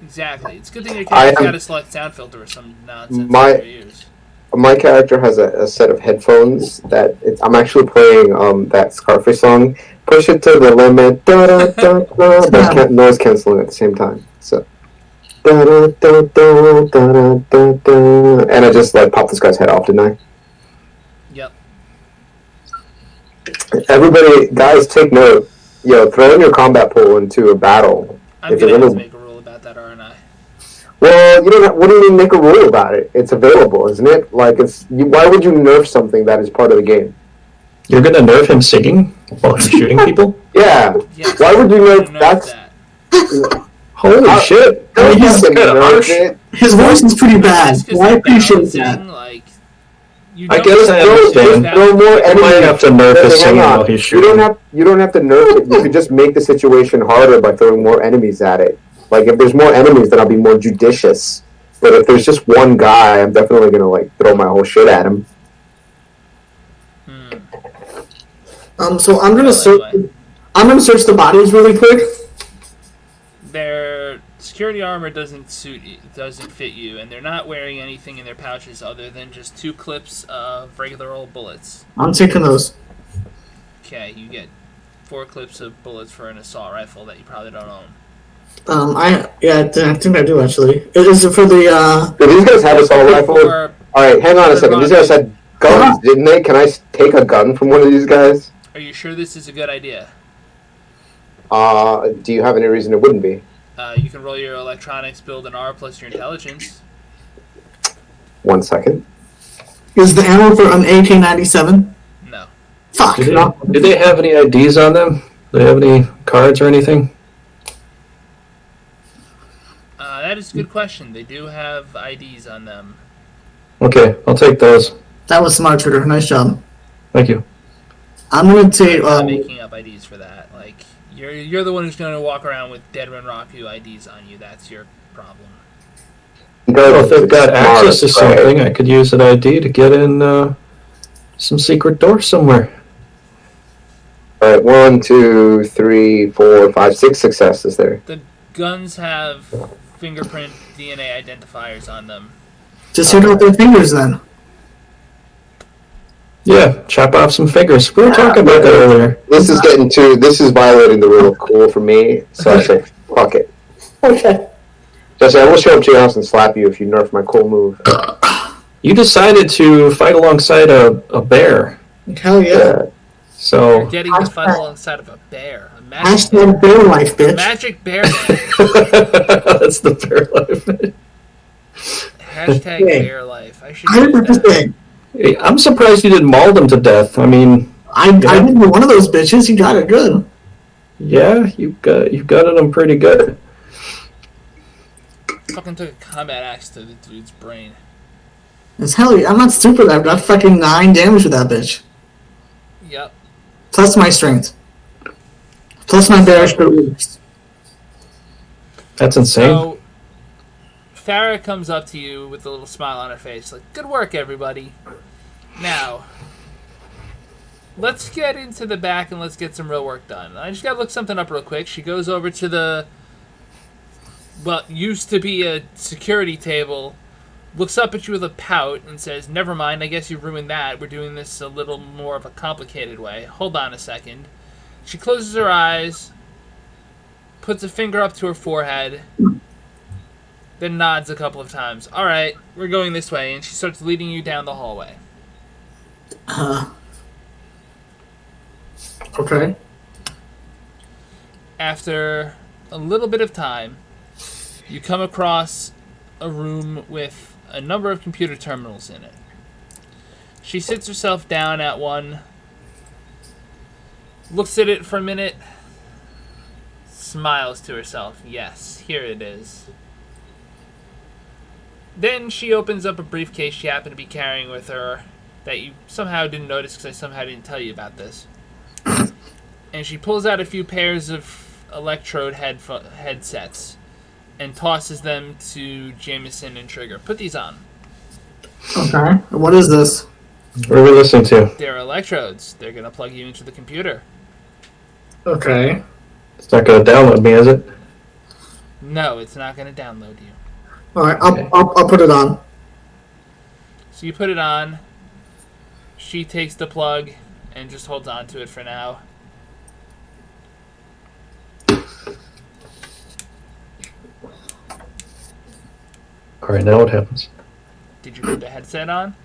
Exactly. It's a good thing your character's am- got a select sound filter or some nonsense My- in your ears. my character has a set of headphones that I'm actually playing that Scarface song, Push It to the Limit, da da da da, but noise canceling at the same time. So, da da da da da da da, and I just like popped this guy's head off, didn't I? Yep. Everybody, guys, take note. Yo, throwing your combat pool into a battle. I'm If going you're to have to gonna- make a rule about that, aren't I? Well, you don't. What do you mean make a rule about it? It's available, isn't it? Like, why would you nerf something that is part of the game? You're gonna nerf him singing while he's shooting people? Yeah. Yes, Why would you I'm nerf gonna that's? that. Holy shit! Don't he's fucking kinda nerf harsh. it. His voice is pretty bad. Just 'cause Well, I they're appreciate balancing, that. like, you I don't guess I have to understand. balance Throw more it. You enemies. might have to nerf his Hang singing on. while he's You shooting. don't have to nerf it. You could just make the situation harder by throwing more enemies at it. Like, if there's more enemies, then I'll be more judicious. But if there's just one guy, I'm definitely gonna like throw my whole shit at him. So I'm gonna search. Anyway. I'm gonna search the bodies really quick. Their security armor doesn't fit you, and they're not wearing anything in their pouches other than just 2 clips of regular old bullets. I'm taking those. Okay, you get 4 clips of bullets for an assault rifle that you probably don't own. I think I do actually. Is it for the? Do these guys have assault rifles? For- Alright, hang on a second. These guys had guns, didn't they? Can I take a gun from one of these guys? Are you sure this is a good idea? Do you have any reason it wouldn't be? You can roll your electronics, build an R plus your intelligence. 1 second. Is the ammo for an AK-97? No. Fuck. Do they have any IDs on them? Do they have any cards or anything? That is a good question. They do have IDs on them. Okay, I'll take those. That was smart, Twitter. Nice job. Thank you. I'm gonna take. I'm not making up IDs for that. Like, you're the one who's going to walk around with Dead Run Raku IDs on you. That's your problem. Well, if they've got access to Smart, right? something, I could use an ID to get in some secret door somewhere. Alright, 1, 2, 3, 4, 5, 6 successes there. The guns have fingerprint DNA identifiers on them. Just hit out their fingers then. Yeah, chop off some fingers. We were talking about that earlier. This is violating the rule of cool for me, so I say, fuck it. Okay. Jesse, I will show up to your house and slap you if you nerf my cool move. You decided to fight alongside a bear, Hell yeah. Yeah. so Getting to fight alongside of a bear. A magic bear. Hashtag bear life, bitch. Magic bear life. that's the bear life. Hashtag Okay. bear life. I should use that. 100%. Hey, I'm surprised you didn't maul them to death. I mean, I did one of those bitches. You got it good. yeah, you got them pretty good. Fucking took a combat axe to the dude's brain. It's hell. I'm not stupid. I've got fucking 9 damage with that bitch. Yep. Plus my strength. Plus my bearish boots. That's insane. So, Farrah comes up to you with a little smile on her face, like, good work, everybody. Now, let's get into the back and let's get some real work done. I just gotta look something up real quick. She goes over to the, what used to be a security table, looks up at you with a pout and says, never mind, I guess you ruined that. We're doing this a little more of a complicated way. Hold on a second. She closes her eyes, puts a finger up to her forehead, then nods a couple of times. All right, we're going this way, and she starts leading you down the hallway. Okay. After a little bit of time, you come across a room with a number of computer terminals in it. She sits herself down at one, looks at it for a minute, smiles to herself. Yes, here it is. Then she opens up a briefcase she happened to be carrying with her that you somehow didn't notice because I somehow didn't tell you about this. And she pulls out a few pairs of electrode headsets and tosses them to Jameson and Trigger. Put these on. Okay. What is this? What are we listening to? They're electrodes. They're going to plug you into the computer. Okay. It's not going to download me, is it? No, it's not going to download you. All right. Okay. I'll put it on. So you put it on. She takes the plug and just holds on to it for now. Alright, now what happens? Did you put the headset on?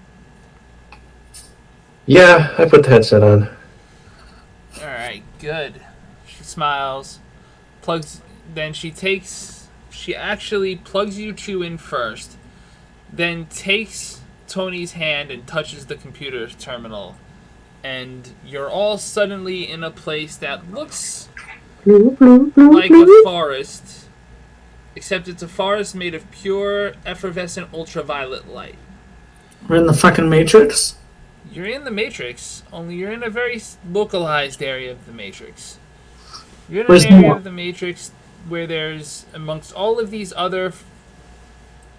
Yeah, I put the headset on. Alright, good. She smiles. Then she actually plugs you two in first. Then takes Tony's hand and touches the computer terminal. And you're all suddenly in a place that looks like a forest. Except it's a forest made of pure, effervescent ultraviolet light. We're in the fucking Matrix. You're in the Matrix, only you're in a very localized area of the Matrix. You're in Where's an area more? of the Matrix where there's, amongst all of these other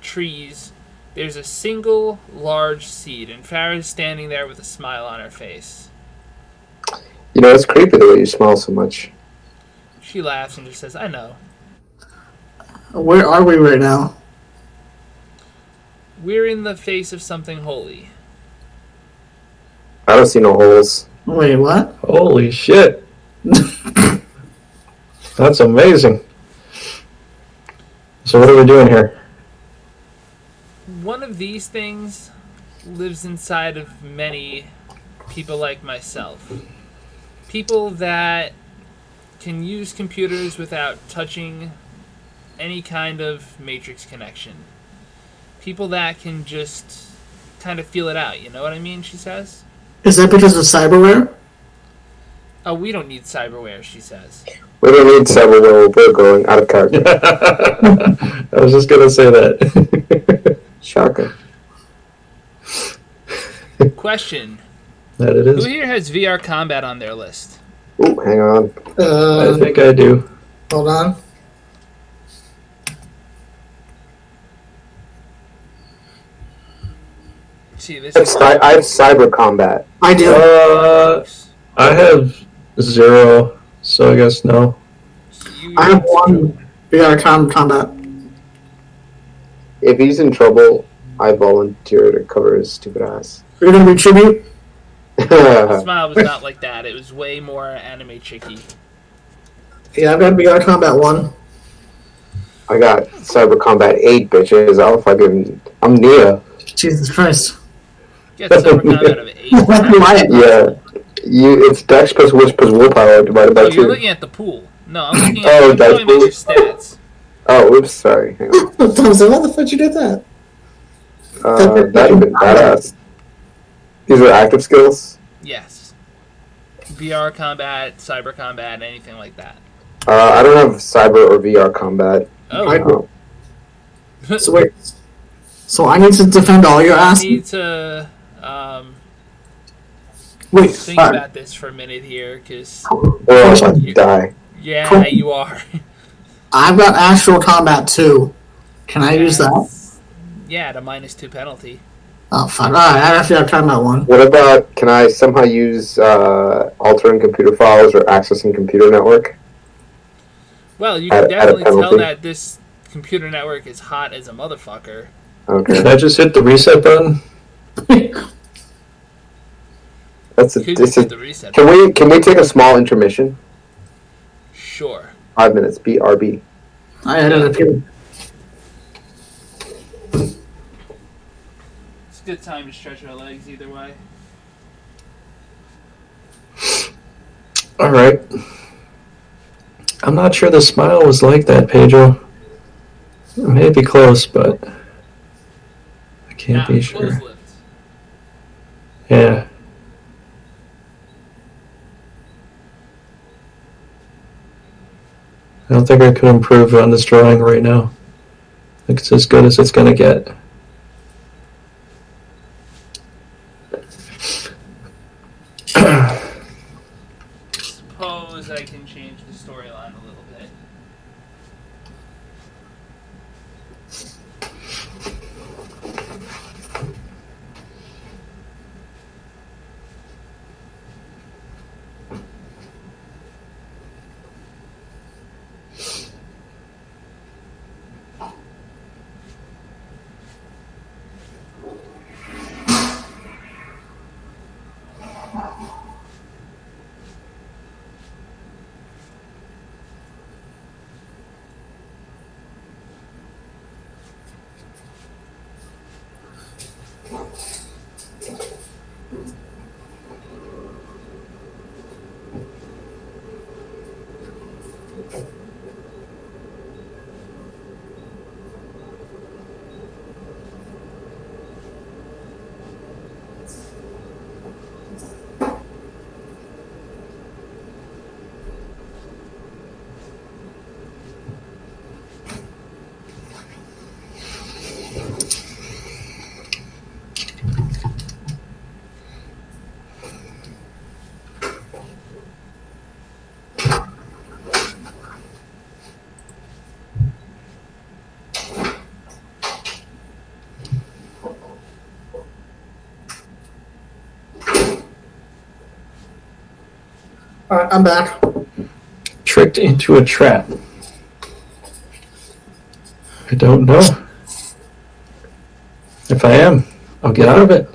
trees, there's a single large seed, and Farrah's standing there with a smile on her face. You know, it's creepy the way you smile so much. She laughs and just says, I know. Where are we right now? We're in the face of something holy. I don't see no holes. Wait, what? Holy shit. That's amazing. So what are we doing here? One of these things lives inside of many people like myself. People that can use computers without touching any kind of matrix connection. People that can just kind of feel it out, you know what I mean, she says? Is that because of cyberware? Oh, we don't need cyberware, she says. We don't need several. We're going out of character. I was just going to say that. Shocking. Question. That it Who is. here has VR combat on their list? Ooh, hang on. I think I do. Hold on. See, this I is have cyber combat. I do. I have 0, so I guess no. I have 1 VR combat. If he's in trouble, I volunteer to cover his stupid ass. You're gonna be tribute? The smile was not like that. It was way more anime chicky. Yeah, I've got VR combat 1. I got cyber combat 8, bitches. I'm Nia. Jesus Christ. Get cyber combat of 8. Yeah. It's Dex plus Wish plus Willpower divided by Oh, 2. you're looking at the pool. No, I'm looking at Oh, I'm talking about your that's stats. Oh, oops, sorry. Hang on. Tom said, why the fuck you did that? That'd have been badass. These are active skills? Yes. VR combat, cyber combat, anything like that. I don't have cyber or VR combat. Oh, I do. So wait. So I need to defend all your I ass. need to Wait. think Alright. about this for a minute here, because We're all about to die. yeah, Cool. you are. I've got Astral Combat 2. Can I use that? Yeah, the -2 penalty. Oh, fuck. Alright, I actually have Combat 1. What about, can I somehow use altering computer files or accessing computer network? Well, you At- can at a definitely tell penalty? that this computer network is hot as a motherfucker. Okay. Can I just hit the reset button? That's a, You could this just hit is, the reset. can we take a small intermission? Sure. 5 minutes. BRB. I added a few. It's a good time to stretch our legs either way. All right. I'm not sure the smile was like that, Pedro. It may be close, but I can't be sure. Close lift. Yeah. I don't think I could improve on this drawing right now. I think it's as good as it's going to get. Suppose I can change the storyline a little bit. Alright, I'm back. Tricked into a trap. I don't know. If I am, I'll get out of it.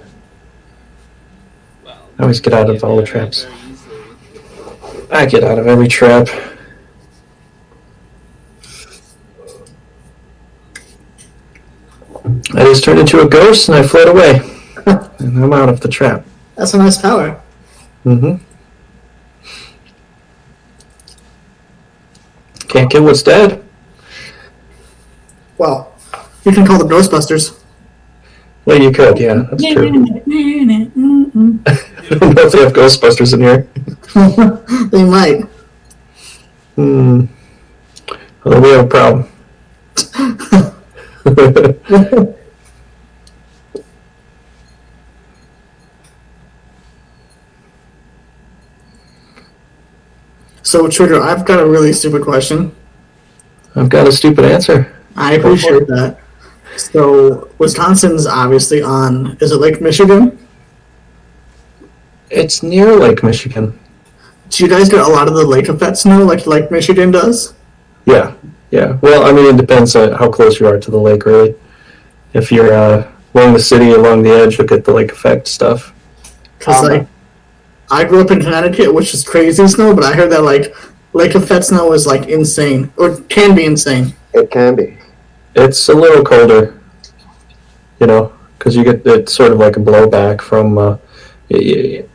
Well, I always get out of all the very, traps. very easily. I get out of every trap. I just turned into a ghost and I fled away. And I'm out of the trap. That's a nice power. Mm-hmm. Can't kill what's dead. Well, you can call them Ghostbusters. Well, you could, yeah, that's true. I don't know if they have Ghostbusters in here. They might. Well, we have a problem. So, Trigger, I've got a really stupid question. I've got a stupid answer. I appreciate that. So, Wisconsin's obviously on, is it Lake Michigan? It's near Lake Michigan. Do you guys get a lot of the lake effect snow like Lake Michigan does? Yeah, yeah. Well, I mean, it depends on how close you are to the lake, really. If you're along the city, along the edge, you'll get the lake effect stuff. Because, like, I grew up in Connecticut, which is crazy snow, but I heard that, like, lake effect snow is, like, insane. Or can be insane. It can be. It's a little colder, you know, because you get it's sort of like a blowback from, you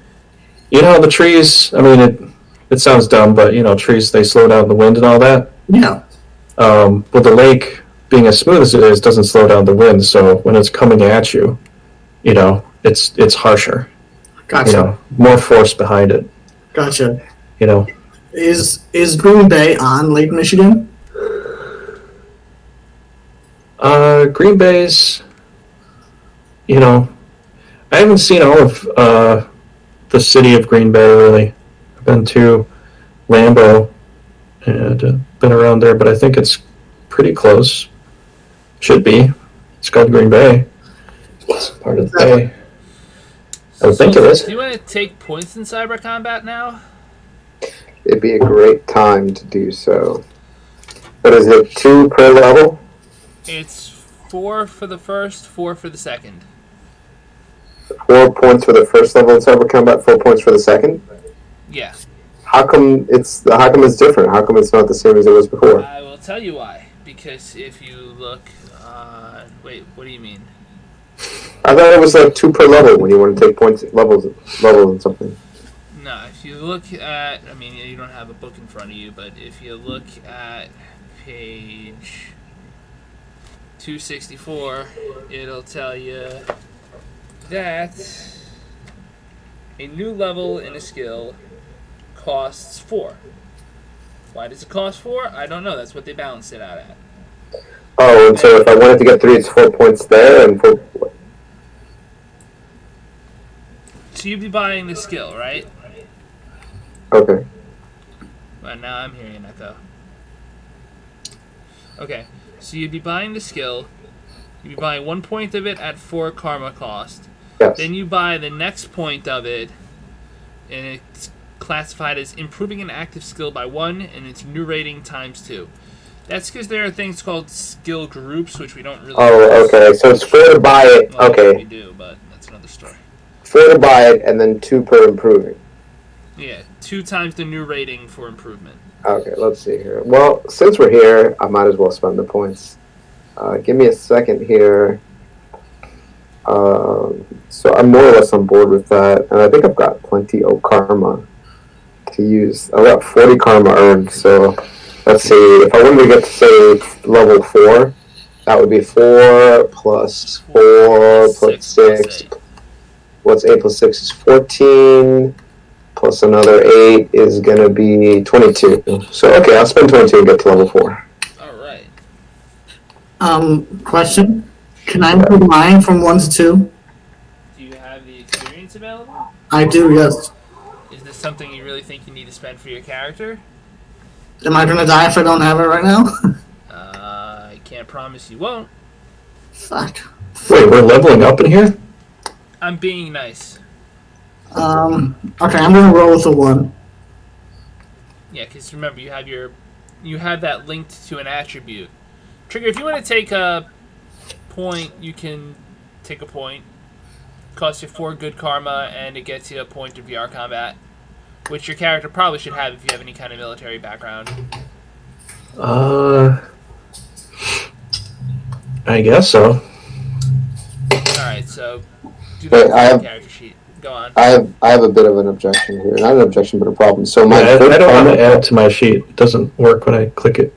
know, how the trees. I mean, it sounds dumb, but you know, trees they slow down the wind and all that. Yeah. But the lake, being as smooth as it is, doesn't slow down the wind. So when it's coming at you, you know, it's harsher. Gotcha. You know, more force behind it. Gotcha. You know, Is Green Bay on Lake Michigan? Green Bay's, you know, I haven't seen all of the city of Green Bay, really. I've been to Lambeau and been around there, but I think it's pretty close. Should be. It's called Green Bay. It's part of the Bay. I would think it is. Do you want to take points in cyber combat now? It'd be a great time to do so. But is it 2 per level? It's 4 for the first, 4 for the second. 4 points for the first level in cyber combat, 4 points for the second? Yeah. How come it's different? How come it's not the same as it was before? I will tell you why. Because if you look... wait, what do you mean? I thought it was like 2 per level when you want to take points levels and something. No, if you look at... I mean, you don't have a book in front of you, but if you look at page 264, it'll tell you that a new level in a skill costs 4. Why does it cost 4? I don't know. That's what they balanced it out at. Oh, and so if I wanted to get 3, it's 4 points there and 4... So you'd be buying the skill, right? Okay. Well, now I'm hearing an echo. Okay, so you'd be buying the skill. You'd be buying 1 point of it at 4 karma cost. Yes. Then you buy the next point of it, and it's classified as improving an active skill by 1, and it's new rating times 2. That's because there are things called skill groups, which we don't really... Oh, okay. So it's 4 to buy it. Well, Okay. we do, but that's another story. 4 to buy it, and then 2 per improving. Yeah, 2 times the new rating for improvement. Okay, let's see here. Well, since we're here, I might as well spend the points. Give me a second here. So I'm more or less on board with that, and I think I've got plenty of karma to use. I've got 40 karma earned, so let's see. If I wanted to get to, say, level 4, that would be 4 plus 4 plus 6. What's 8 plus 6 is 14. Plus another 8 is going to be 22. So, okay, I'll spend 22 and get to level 4. Alright. Question. Can I improve mine from 1 to 2? Do you have the experience available? I do, yes. Is this something you really think you need to spend for your character? Am I gonna die if I don't have it right now? I can't promise you won't. Fuck. Wait, we're leveling up in here? I'm being nice. Okay, I'm gonna roll with a 1. Yeah, because remember, you have that linked to an attribute. Trigger, if you want to take a point, you can take a point. Costs you 4 good karma, and it gets you a point of VR combat, which your character probably should have if you have any kind of military background. I guess so. Alright, so do that on the character sheet. Go on. I have a bit of an objection here. Not an objection, but a problem. So my I don't karma, want to add to my sheet. It doesn't work when I click it.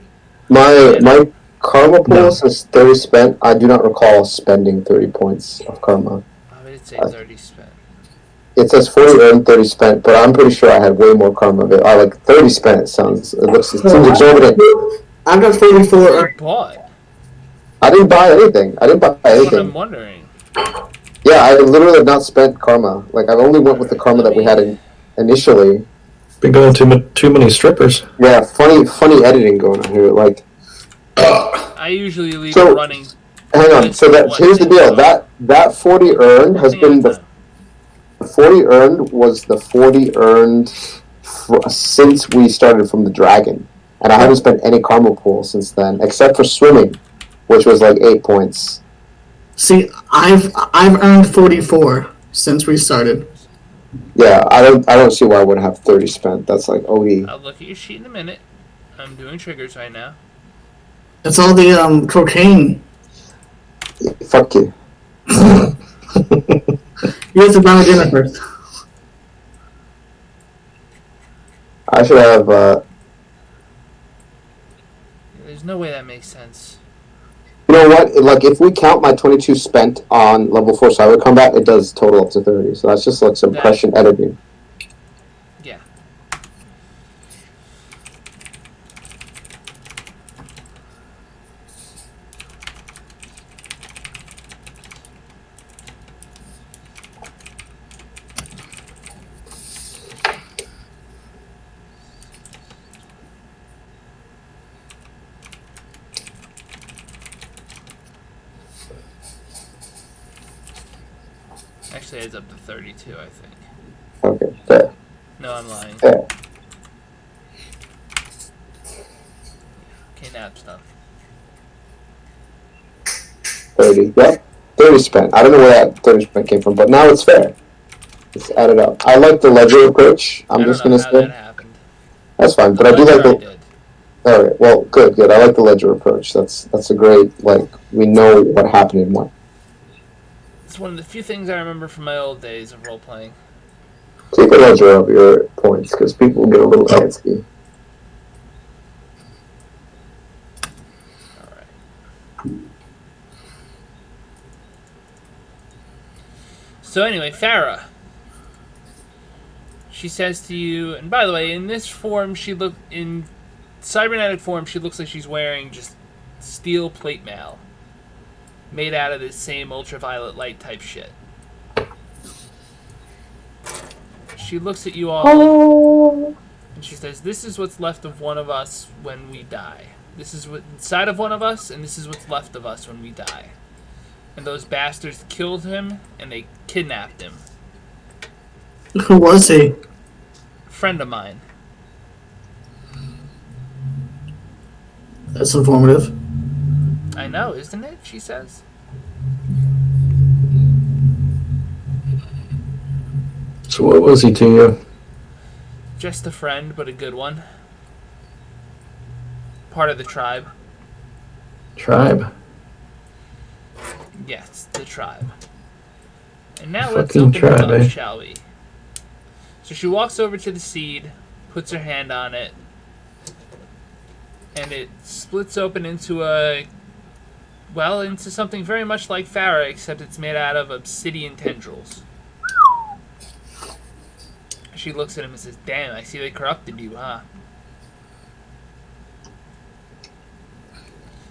my karma pool says 30 spent. I do not recall spending 30 points of karma. I would say 30 spent. It says 40 earned, 30 spent, but I'm pretty sure I had way more karma of it. I like 30 spent. It seems exorbitant. I've got 44 earned. Bought. I didn't buy anything. That's what I'm wondering. Yeah, I literally have not spent karma. Like, I've only went with the karma that we had initially. Been going too many strippers. Yeah, funny editing going on here. Like, I usually leave it running. Hang on. So here's the deal. That 40 earned has been the 40 earned was the 40 earned since we started from the dragon, and I haven't spent any karma pool since then, except for swimming, which was like 8 points. See, I've earned 44 since we started. Yeah, I don't see why I would have 30 spent. That's like OD. I'll look at your sheet in a minute. I'm doing triggers right now. It's all the cocaine. Yeah, fuck you. You have to buy dinner first. I should have. There's no way that makes sense. You know what? Like, if we count my 22 spent on level 4 cyber combat, it does total up to 30. So that's just like some Prussian editing. Yeah. Actually, it's up to 32, I think. Okay, fair. No, I'm lying. Fair. Okay, nap stuff. 30. Yep. 30 spent. I don't know where that 30 spent came from, but now it's fair. It's added up. I like the ledger approach. I'm just going to I don't know how that say. happened. That's fine, but I do like I the. did. Alright, well, good. I like the ledger approach. That's a great, like, we know what happened in what. It's one of the few things I remember from my old days of role-playing. Keep a ledger of your points, because people get a little antsy. Alright. So anyway, Farrah. She says to you, and by the way, in this form, in cybernetic form, she looks like she's wearing just steel plate mail. Made out of this same ultraviolet light type shit. She looks at you all, and she says, "This is what's left of one of us when we die. This is what's inside of one of us, and this is what's left of us when we die. And those bastards killed him, and they kidnapped him. Who was he? Friend of mine." That's informative. "I know, isn't it?" she says. So what was he to you? "Just a friend, but a good one. Part of the tribe." Tribe? "Yes, the tribe. And now let's Fucking open it tribe, up, eh? shall we?" So she walks over to the seed, puts her hand on it, and it splits open into into something very much like Farrah, except it's made out of obsidian tendrils. She looks at him and says, "Damn, I see they corrupted you, huh?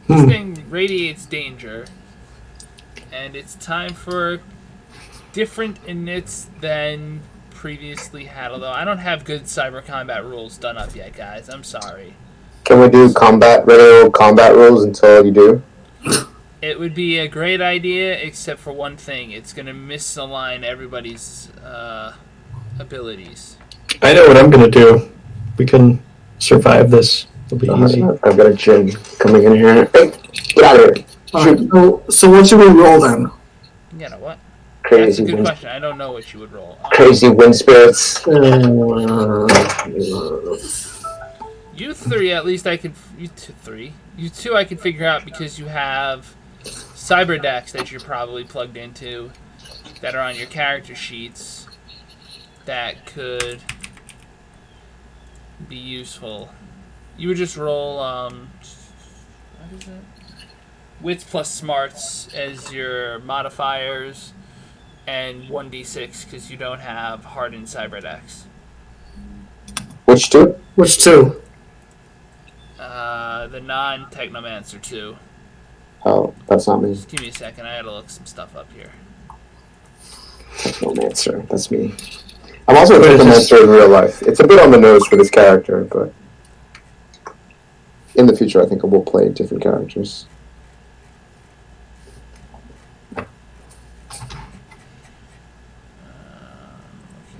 This thing radiates danger, and it's time for different inits than previously had, although I don't have good cyber combat rules done up yet, guys. I'm sorry. Can we do regular combat rules until you do? It would be a great idea, except for one thing. It's going to misalign everybody's abilities." I know what I'm gonna do. We can survive this. It'll be easy. I've got a gym coming in here. Hey, get out of here. Alright, so what should we roll then? You know what? That's Crazy a good wind, question. I don't know what you would roll. crazy wind spirits. You three, at least I could. You two, I could figure out because you have cyber decks that you're probably plugged into that are on your character sheets that could be useful. You would just roll what is it? Wits plus smarts as your modifiers, and 1d6 because you don't have hardened cyber decks. Which two? Which two? The non-technomancer 2. Oh, that's not me. Just give me a second. I gotta look some stuff up here. Technomancer. That's me. I'm also a Technomancer in real life. It's a bit on the nose for this character, but in the future I think I will play different characters. Looking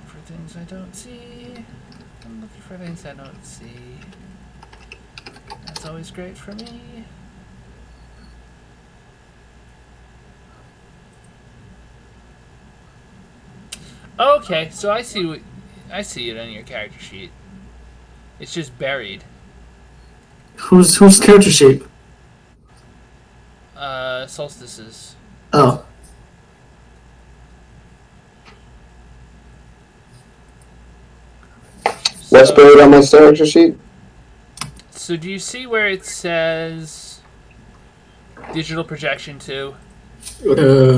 for things I don't see. I'm looking for things I don't see. That's always great for me. Okay, so I see it on your character sheet. It's just buried. Who's character sheet? Solstices. Oh. What's buried on my character sheet? So do you see where it says digital projection 2?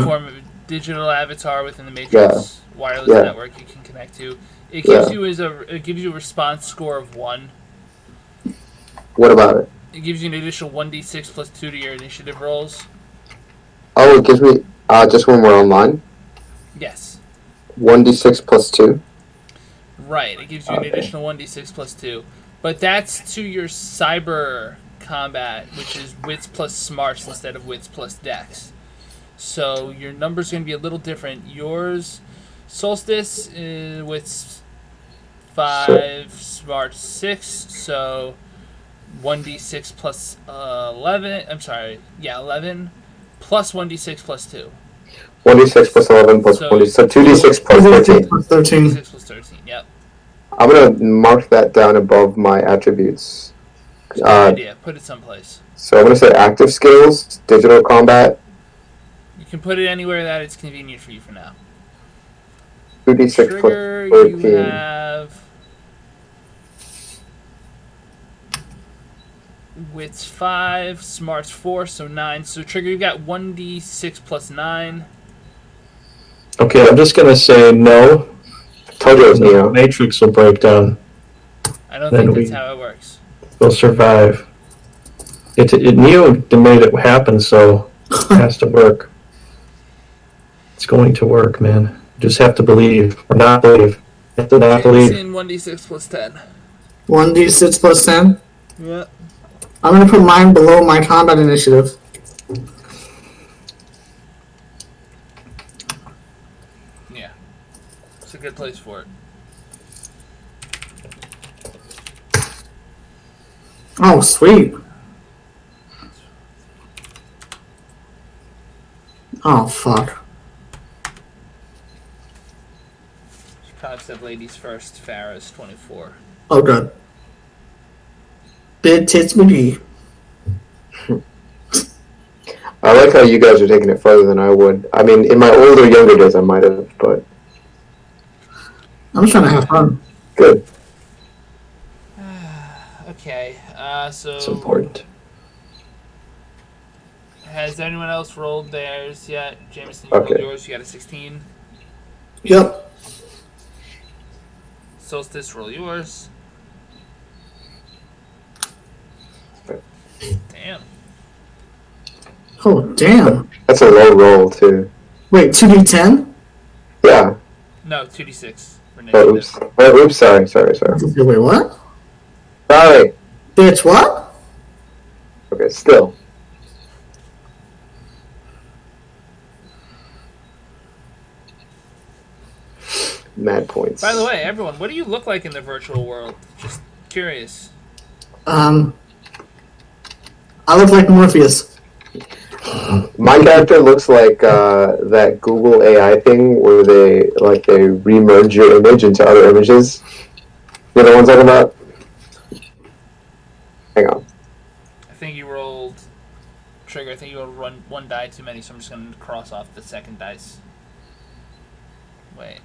Form of a digital avatar within the Matrix wireless network you can connect to. It gives you a response score of 1. What about it? It gives you an additional 1d6 plus 2 to your initiative rolls. Oh, it gives me just when we're online? Yes. 1d6 plus 2? Right, it gives you an additional 1d6 plus 2. But that's to your cyber combat, which is wits plus smarts instead of wits plus dex. So your numbers are going to be a little different. Yours, Solstice, with 5, Smart 6, so 1d6 plus 11. I'm sorry, yeah, 11 plus 1d6 plus 2. 1d6 plus 11 plus So- 1d, so 2d6 plus 13. 13. 2d6 plus 13, yep. I'm gonna mark that down above my attributes. Good idea. Put it someplace. So I'm gonna say active skills, digital combat, You can put it anywhere that it's convenient for you for now. 2d6 Trigger, plus you 13. have wits 5, smarts 4, so 9. So Trigger, you got 1d6 plus 9. Okay, I'm just gonna say no. Told you it was The Neo. Matrix will break down. I don't Then think that's we- how it works. We'll survive. Neo made it happen, so it has to work. It's going to work, man. You just have to believe or not believe. You have to not It's believe. in 1d6 plus 10. 1d6 plus 10. Yeah. I'm gonna put mine below my combat initiative. Yeah. It's a good place for it. Oh, sweet. Oh, fuck. She probably said ladies first. Farrah's 24. Oh, good. Big tits McGee. I like how you guys are taking it further than I would. I mean, in my older, younger days, I might have, but I'm just trying to have fun. good. Okay. So It's important. has anyone else rolled theirs yet? Jameson, you rolled Okay. yours. You got a 16. Yep. Solstice, roll yours. Damn. Oh, damn. That's a low roll, too. Wait, 2d10? Yeah. No, 2d6 for Oh, negative. oops. Oh, oops, sorry. Wait, what? Sorry. Bitch, what? Okay, still. Mad points. By the way, everyone, what do you look like in the virtual world? Just curious. I look like Morpheus. My character looks like that Google AI thing where they remerge your image into other images. You know the ones I'm talking about? Hang on. I think you rolled Trigger. I think you rolled one die too many, so I'm just gonna cross off the second dice. Wait.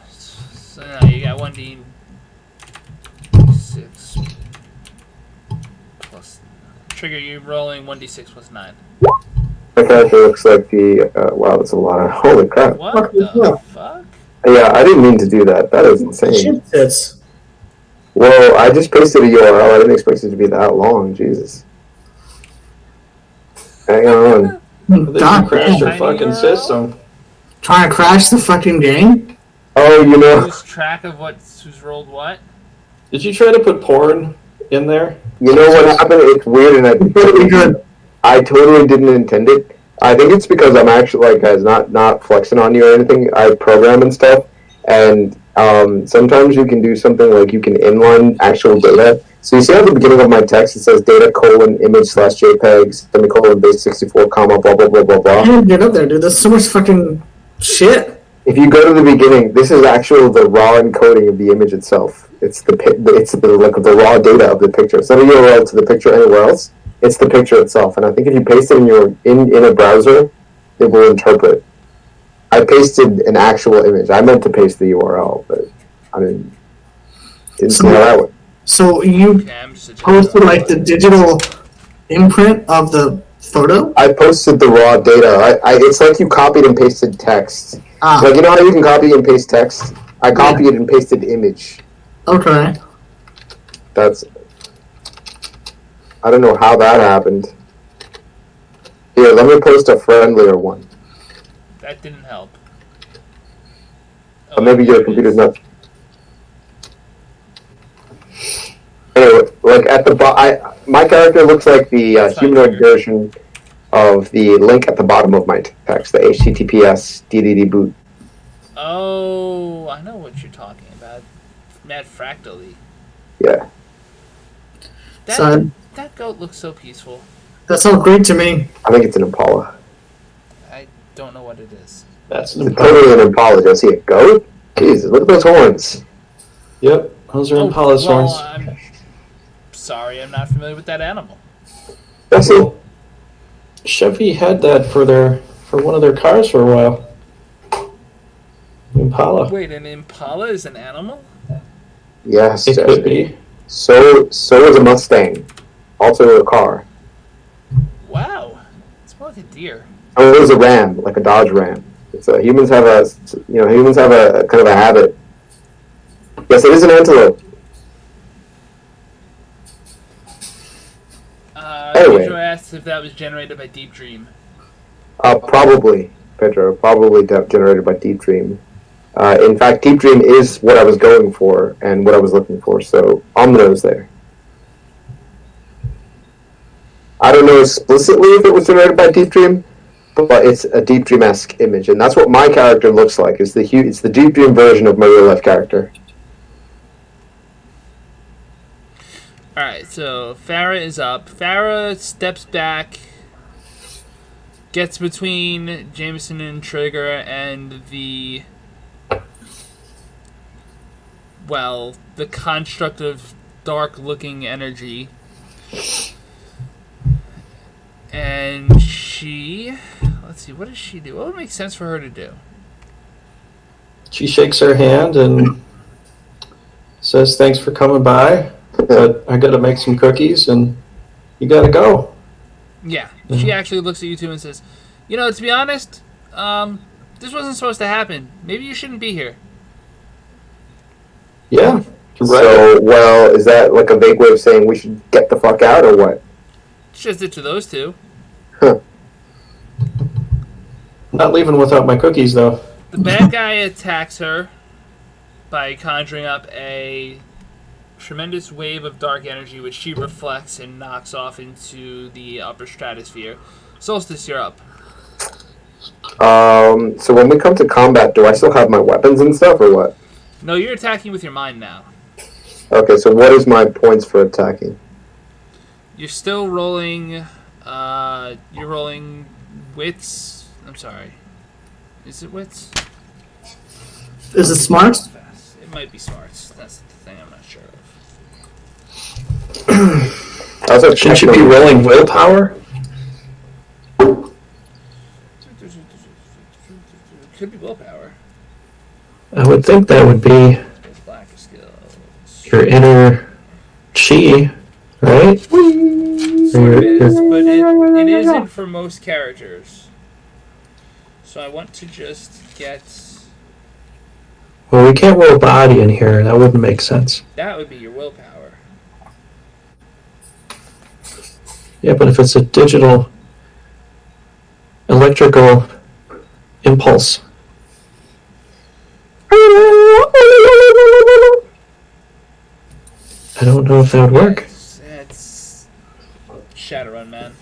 So now you got 1d6 plus Trigger. You rolling 1d6 plus 9. My character looks like the. Wow, that's a lot of. Holy crap. What the fuck? Yeah, I didn't mean to do that. That is insane. Shit tits. Whoa, I just pasted a URL. I didn't expect it to be that long. Jesus. Hang on. They God, crashed damn. their fucking URL? system. Trying to crash the fucking game? Oh, you know. Lose track of who's rolled what? Did you try to put porn in there? You know what happened? It's weird, and Really good. I totally didn't intend it. I think it's because I'm actually, like, guys, not flexing on you or anything. I program and stuff, and sometimes you can do something like you can inline actual data. So you see at the beginning of my text, it says data : image / JPEG / base 64, comma, blah, blah, blah, blah, I blah. can't get up there, dude. There's so much fucking shit. If you go to the beginning, this is actually the raw encoding of the image itself. It's the raw data of the picture. It's not a URL to the picture anywhere else. It's the picture itself. And I think if you paste it in a browser, it will interpret. I pasted an actual image. I meant to paste the URL, but I didn't see how that went. So you Okay, I'm just posted like the digital imprint of the photo? I posted the raw data. It's like you copied and pasted text. Ah, Like, you know how you can copy and paste text? I copied and pasted image. okay. I don't know how that happened. Here, let me post a friendlier one. That didn't help. Or maybe your computer's not. Anyway, like at the my character looks like the humanoid version of the link at the bottom of my text, the HTTPS DDD boot. Oh, I know what you're talking about. Mad fractally. Yeah. That goat looks so peaceful. That sounds great to me. I think it's an Impala. I don't know what it is. That's It's totally an Impala. Do you see a goat? Jesus, look at those horns. Yep, those are Impala's horns. I'm sorry, I'm not familiar with that animal. That's it. Chevy had that for one of their cars for a while. Impala. Wait, an Impala is an animal? Yes, It Jesse. could be. So is a Mustang. Also a car. Wow. It's more like a deer. Oh, it was a Ram, like a Dodge Ram. It's humans have a kind of a habit. Yes, it is an antelope. Anyway. Pedro asked if that was generated by Deep Dream. Probably, Pedro. Probably generated by Deep Dream. In fact, Deep Dream is what I was going for and what I was looking for. So on the nose there. I don't know explicitly if it was generated by Deep Dream, but it's a Deep Dream-esque image, and that's what my character looks like. It's the Deep Dream version of my real life character. Alright, so Farrah is up. Farrah steps back, gets between Jameson and Trigger and the construct of dark-looking energy. And she... Let's see, what does she do? What would make sense for her to do? She shakes her hand and says, "Thanks for coming by, but I gotta make some cookies and you gotta go." Yeah, she actually looks at you two and says, to be honest, this wasn't supposed to happen. Maybe you shouldn't be here. Yeah. Right. So, is that like a vague way of saying we should get the fuck out, or what? It's just it to those two. Huh. Not leaving without my cookies, though. The bad guy attacks her by conjuring up a tremendous wave of dark energy, which she reflects and knocks off into the upper stratosphere. Solstice, you're up. So when we come to combat, do I still have my weapons and stuff, or what? No, you're attacking with your mind now. Okay, so what is my points for attacking? You're still rolling. You're rolling wits. I'm sorry. Is it wits? Is it smart? It might be smarts. That's the thing I'm not sure of. Shouldn't you be rolling willpower? Could be willpower. I would think that would be Black skills. your inner chi, right? Sort of is, but it isn't for most characters. So I want to just get... Well, we can't roll body in here. That wouldn't make sense. That would be your willpower. Yeah, but if it's a digital electrical impulse. I don't know if that would work. It's Shadowrun, man.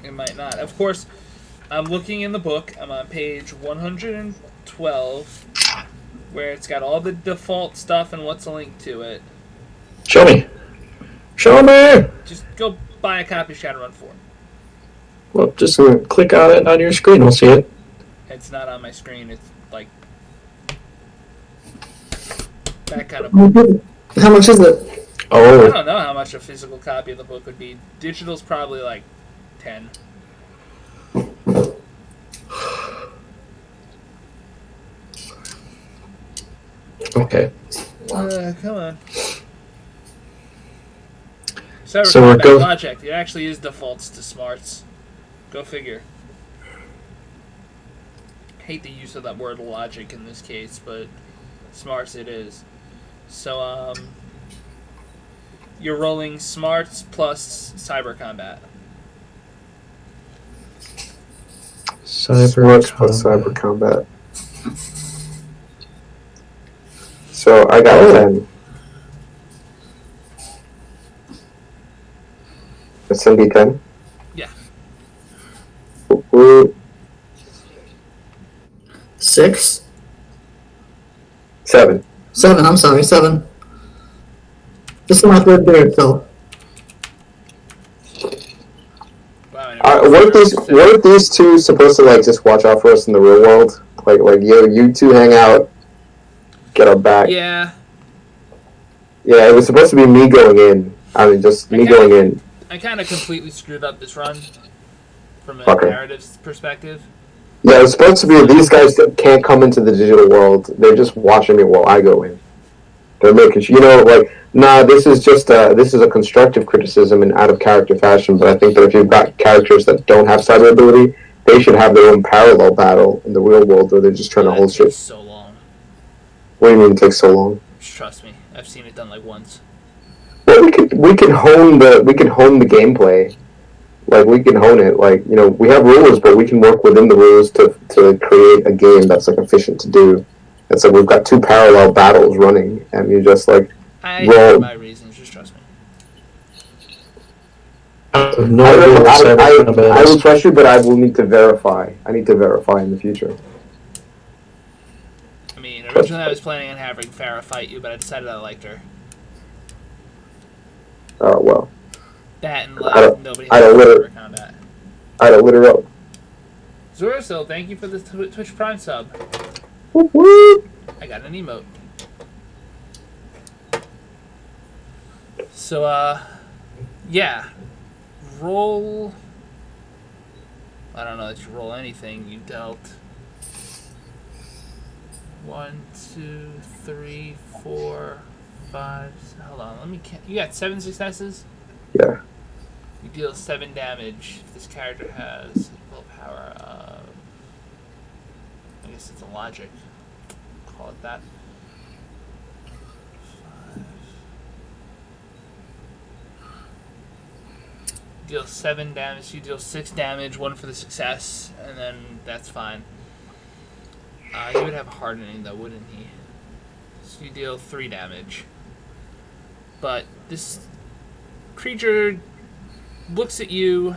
It might not. Of course, I'm looking in the book. I'm on page 112, where it's got all the default stuff and what's linked to it. Show me. Show me! Just go buy a copy of Shadowrun 4. Well, just click on it on your screen. We'll see it. It's not on my screen. It's like that kind of. How much is it? I Oh, don't know how much a physical copy of the book would be. Digital's probably like 10. okay. Come on. So we're go- logic. It actually is defaults to smarts. Go figure. Hate the use of that word logic in this case, but smarts it is. So You're rolling smarts plus cyber combat. Smarts plus cyber combat. So I got a 10. It's a D10? Yeah. Ooh, 6? 7. 7, I'm sorry, 7. This is my third beard, so. Wow, I never What are these two supposed to like just watch out for us in the real world? Like yo, you two hang out, get our back. Yeah. Yeah, it was supposed to be me going in. I mean, just me going in. I kind of completely screwed up this run from a Okay. narrative perspective. Yeah, it was supposed to be these guys that can't come into the digital world. They're just watching me while I go in. They're making sure, like, nah, this is a constructive criticism in out of character fashion. But I think that if you've got characters that don't have cyber ability, they should have their own parallel battle in the real world, where they're just trying to hold shit. Takes so long. What do you mean it takes so long? Just trust me, I've seen it done like once. Well, we can hone the gameplay. Like, we can hone it. Like, we have rules, but we can work within the rules to create a game that's like efficient to do. It's like we've got 2 parallel battles running, and you just like I roll. have my reasons, just trust me. I have no idea what cyber combat I is. will trust you, but I will need to verify. I need to verify in the future. I mean, originally I was planning on having Farrah fight you, but I decided I liked her. Oh well. That and nobody I has don't let cyber combat. I don't lit her up. Zorosil, thank you for the Twitch Prime sub. Whoop, whoop. I got an emote. So, yeah. Roll. I don't know that you roll anything. You dealt 1, 2, 3, 4, 5. Hold on, let me count. You got 7 successes? Yeah. You deal 7 damage. If this character has willpower, I guess it's a logic. Call it that. 5. Deal 7 damage. You deal 6 damage, 1 for the success, and then that's fine. He would have hardening though, wouldn't he? So you deal 3 damage. But this creature looks at you,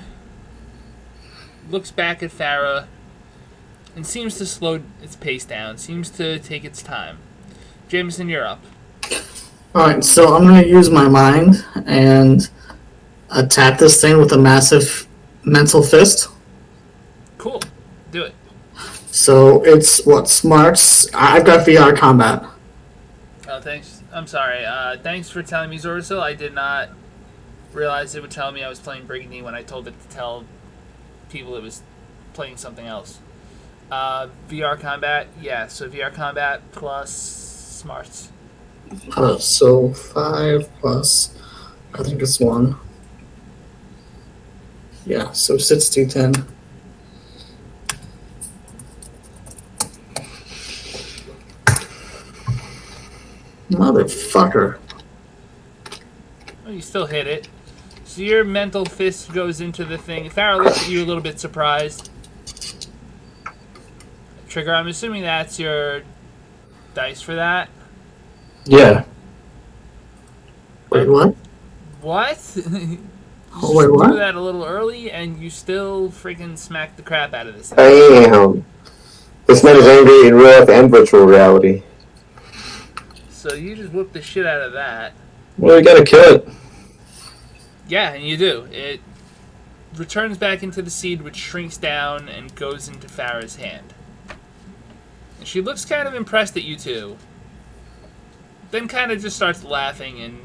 looks back at Farrah, and seems to slow its pace down, seems to take its time. Jameson, you're up. Alright, so I'm going to use my mind and attack this thing with a massive mental fist. Cool. Do it. So it's what? Smarts? I've got VR combat. Oh, thanks. I'm sorry. Thanks for telling me, Zorzel. I did not realize it would tell me I was playing Brigandy when I told it to tell people it was playing something else. VR combat? Yeah, so VR combat plus smarts. So 5 plus, I think it's 1. Yeah, so 6d10. Motherfucker. Well, you still hit it. So your mental fist goes into the thing. Farrah looks at you a little bit surprised. Trigger, I'm assuming that's your dice for that. Yeah. Wait, what? What? You Oh, wait, threw what? that a little early, and you still freaking smacked the crap out of this thing. Damn. This man is angry in real life and virtual reality. So you just whooped the shit out of that. Well, you gotta kill it. Yeah, and you do. It returns back into the seed, which shrinks down and goes into Farrah's hand. And she looks kind of impressed at you two. Then kind of just starts laughing and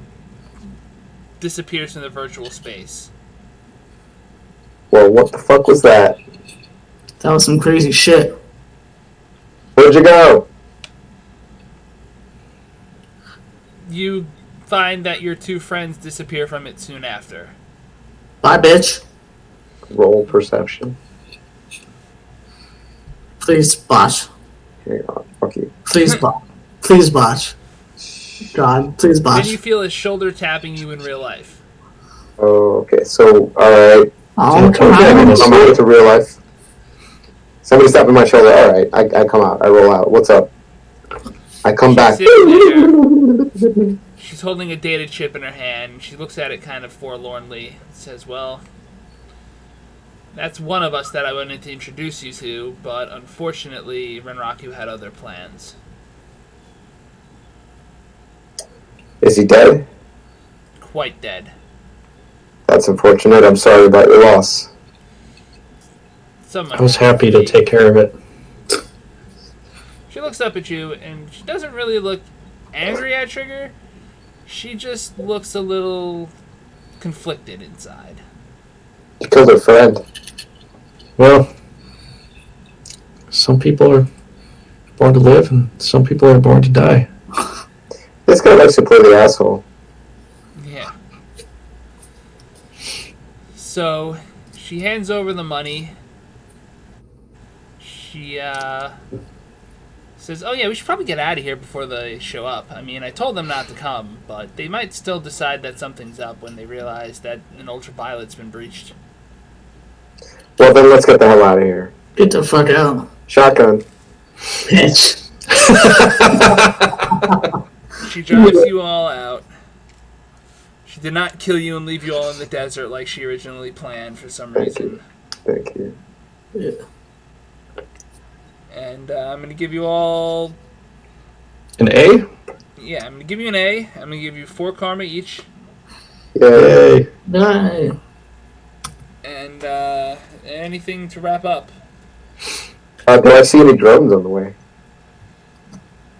disappears in the virtual space. Well, what the fuck was that? That was some crazy shit. Where'd you go? You find that your 2 friends disappear from it soon after. Bye, bitch. Roll perception. Please, botch. Hang on, fuck you. Please, botch. Please, botch. God, please, Then Bosh. you feel a shoulder tapping you in real life. Oh, okay. So, alright. Oh, come Okay, on. I'm out to real life. Somebody's tapping my shoulder. Alright, I come out. I roll out. What's up? I come back. Sitting there. She's holding a data chip in her hand. She looks at it kind of forlornly. Says, well, that's one of us that I wanted to introduce you to, but unfortunately, Renraku had other plans. Is he dead? Quite dead. That's unfortunate. I'm sorry about your loss. Someone I was has happy to be. take care of it. She looks up at you, and she doesn't really look angry at Trigger. She just looks a little conflicted inside. You killed her friend. Well, some people are born to live, and some people are born to die. This guy likes to play the asshole. Yeah. So, she hands over the money. She, says, oh yeah, we should probably get out of here before they show up. I mean, I told them not to come, but they might still decide that something's up when they realize that an ultraviolet's been breached. Well, then let's get the hell out of here. Get the fuck out. Shotgun. Bitch. She drives you all out. She did not kill you and leave you all in the desert like she originally planned for some reason. Thank you. Yeah. And I'm going to give you all... An A? Yeah, I'm going to give you an A. I'm going to give you 4 karma each. Yay. Yay. Yay. And anything to wrap up? Do I see any drones on the way?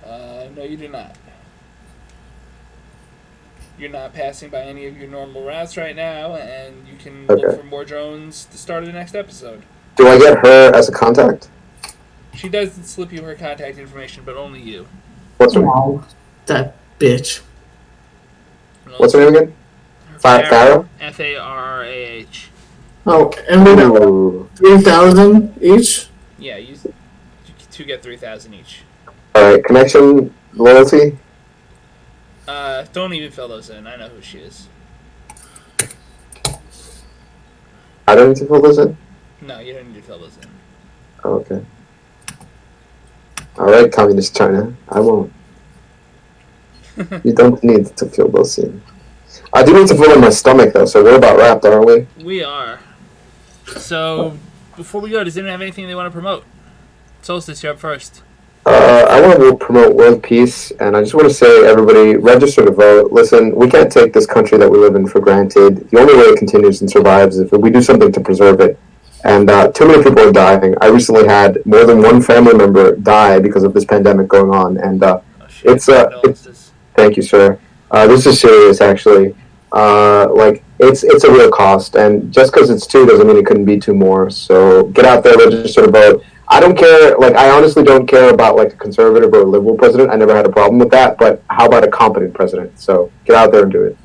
No, you do not. You're not passing by any of your normal routes right now, and you can look for more drones to start of the next episode. Do I get her as a contact? She does slip you her contact information, but only you. What's her name? Wow. That bitch. What's her name again? Farrah? Farrah. Oh, and we got Ooh. 3,000 each? Yeah, you two get 3,000 each. Alright, connection, loyalty. Don't even fill those in. I know who she is. I don't need to fill this in? No, you don't need to fill those in. Oh, okay. Alright, Communist China. I won't. You don't need to fill those in. I do need to fill in my stomach, though, so we're about wrapped, aren't we? We are. So, before we go, does anyone have anything they want to promote? Solstice, you're up first. I want to promote world peace, and I just want to say, everybody, register to vote. Listen, we can't take this country that we live in for granted. The only way it continues and survives is if we do something to preserve it. And too many people are dying. I recently had more than one family member die because of this pandemic going on, and it's thank you, sir. This is serious, actually. It's a real cost, and just because it's 2 doesn't mean it couldn't be 2 more. So get out there, register to vote. I don't care. I honestly don't care about a conservative or a liberal president. I never had a problem with that. But how about a competent president? So get out there and do it.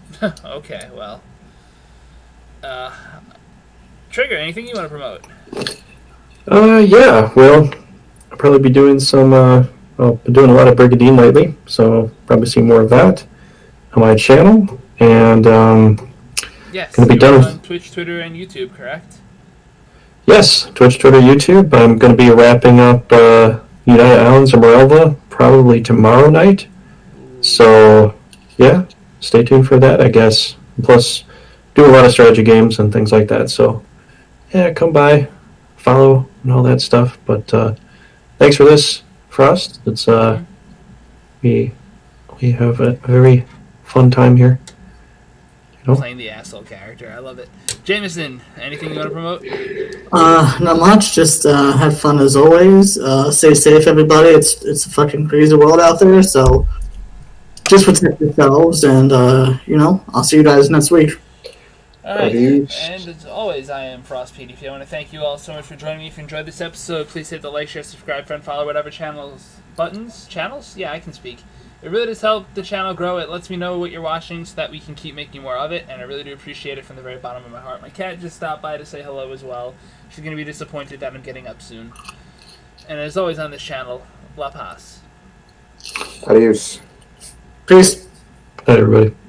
Okay, well. Trigger, anything you want to promote? Yeah, well, I'll probably be doing some, been doing a lot of Brigadine lately, so probably see more of that on my channel, and, Yes, gonna be done with... on Twitch, Twitter, and YouTube, correct? Yes, Twitch, Twitter, YouTube. I'm gonna be wrapping up, United Islands and Morelva probably tomorrow night, so, yeah, stay tuned for that, I guess. Plus, do a lot of strategy games and things like that, so... Yeah, come by, follow, and all that stuff. But thanks for this, Frost. It's we have a very fun time here. Playing the asshole character, I love it. Jameson, anything you want to promote? Not much. Just have fun as always. Stay safe, everybody. It's a fucking crazy world out there. So just protect yourselves, and I'll see you guys next week. Alright, and as always, I am Frost PDP. I want to thank you all so much for joining me. If you enjoyed this episode, please hit the like, share, subscribe, friend, follow, whatever channels, buttons, channels? Yeah, I can speak. It really does help the channel grow. It lets me know what you're watching so that we can keep making more of it, and I really do appreciate it from the very bottom of my heart. My cat just stopped by to say hello as well. She's going to be disappointed that I'm getting up soon. And as always on this channel, La Paz. Adios. Peace. Peace. Night, everybody.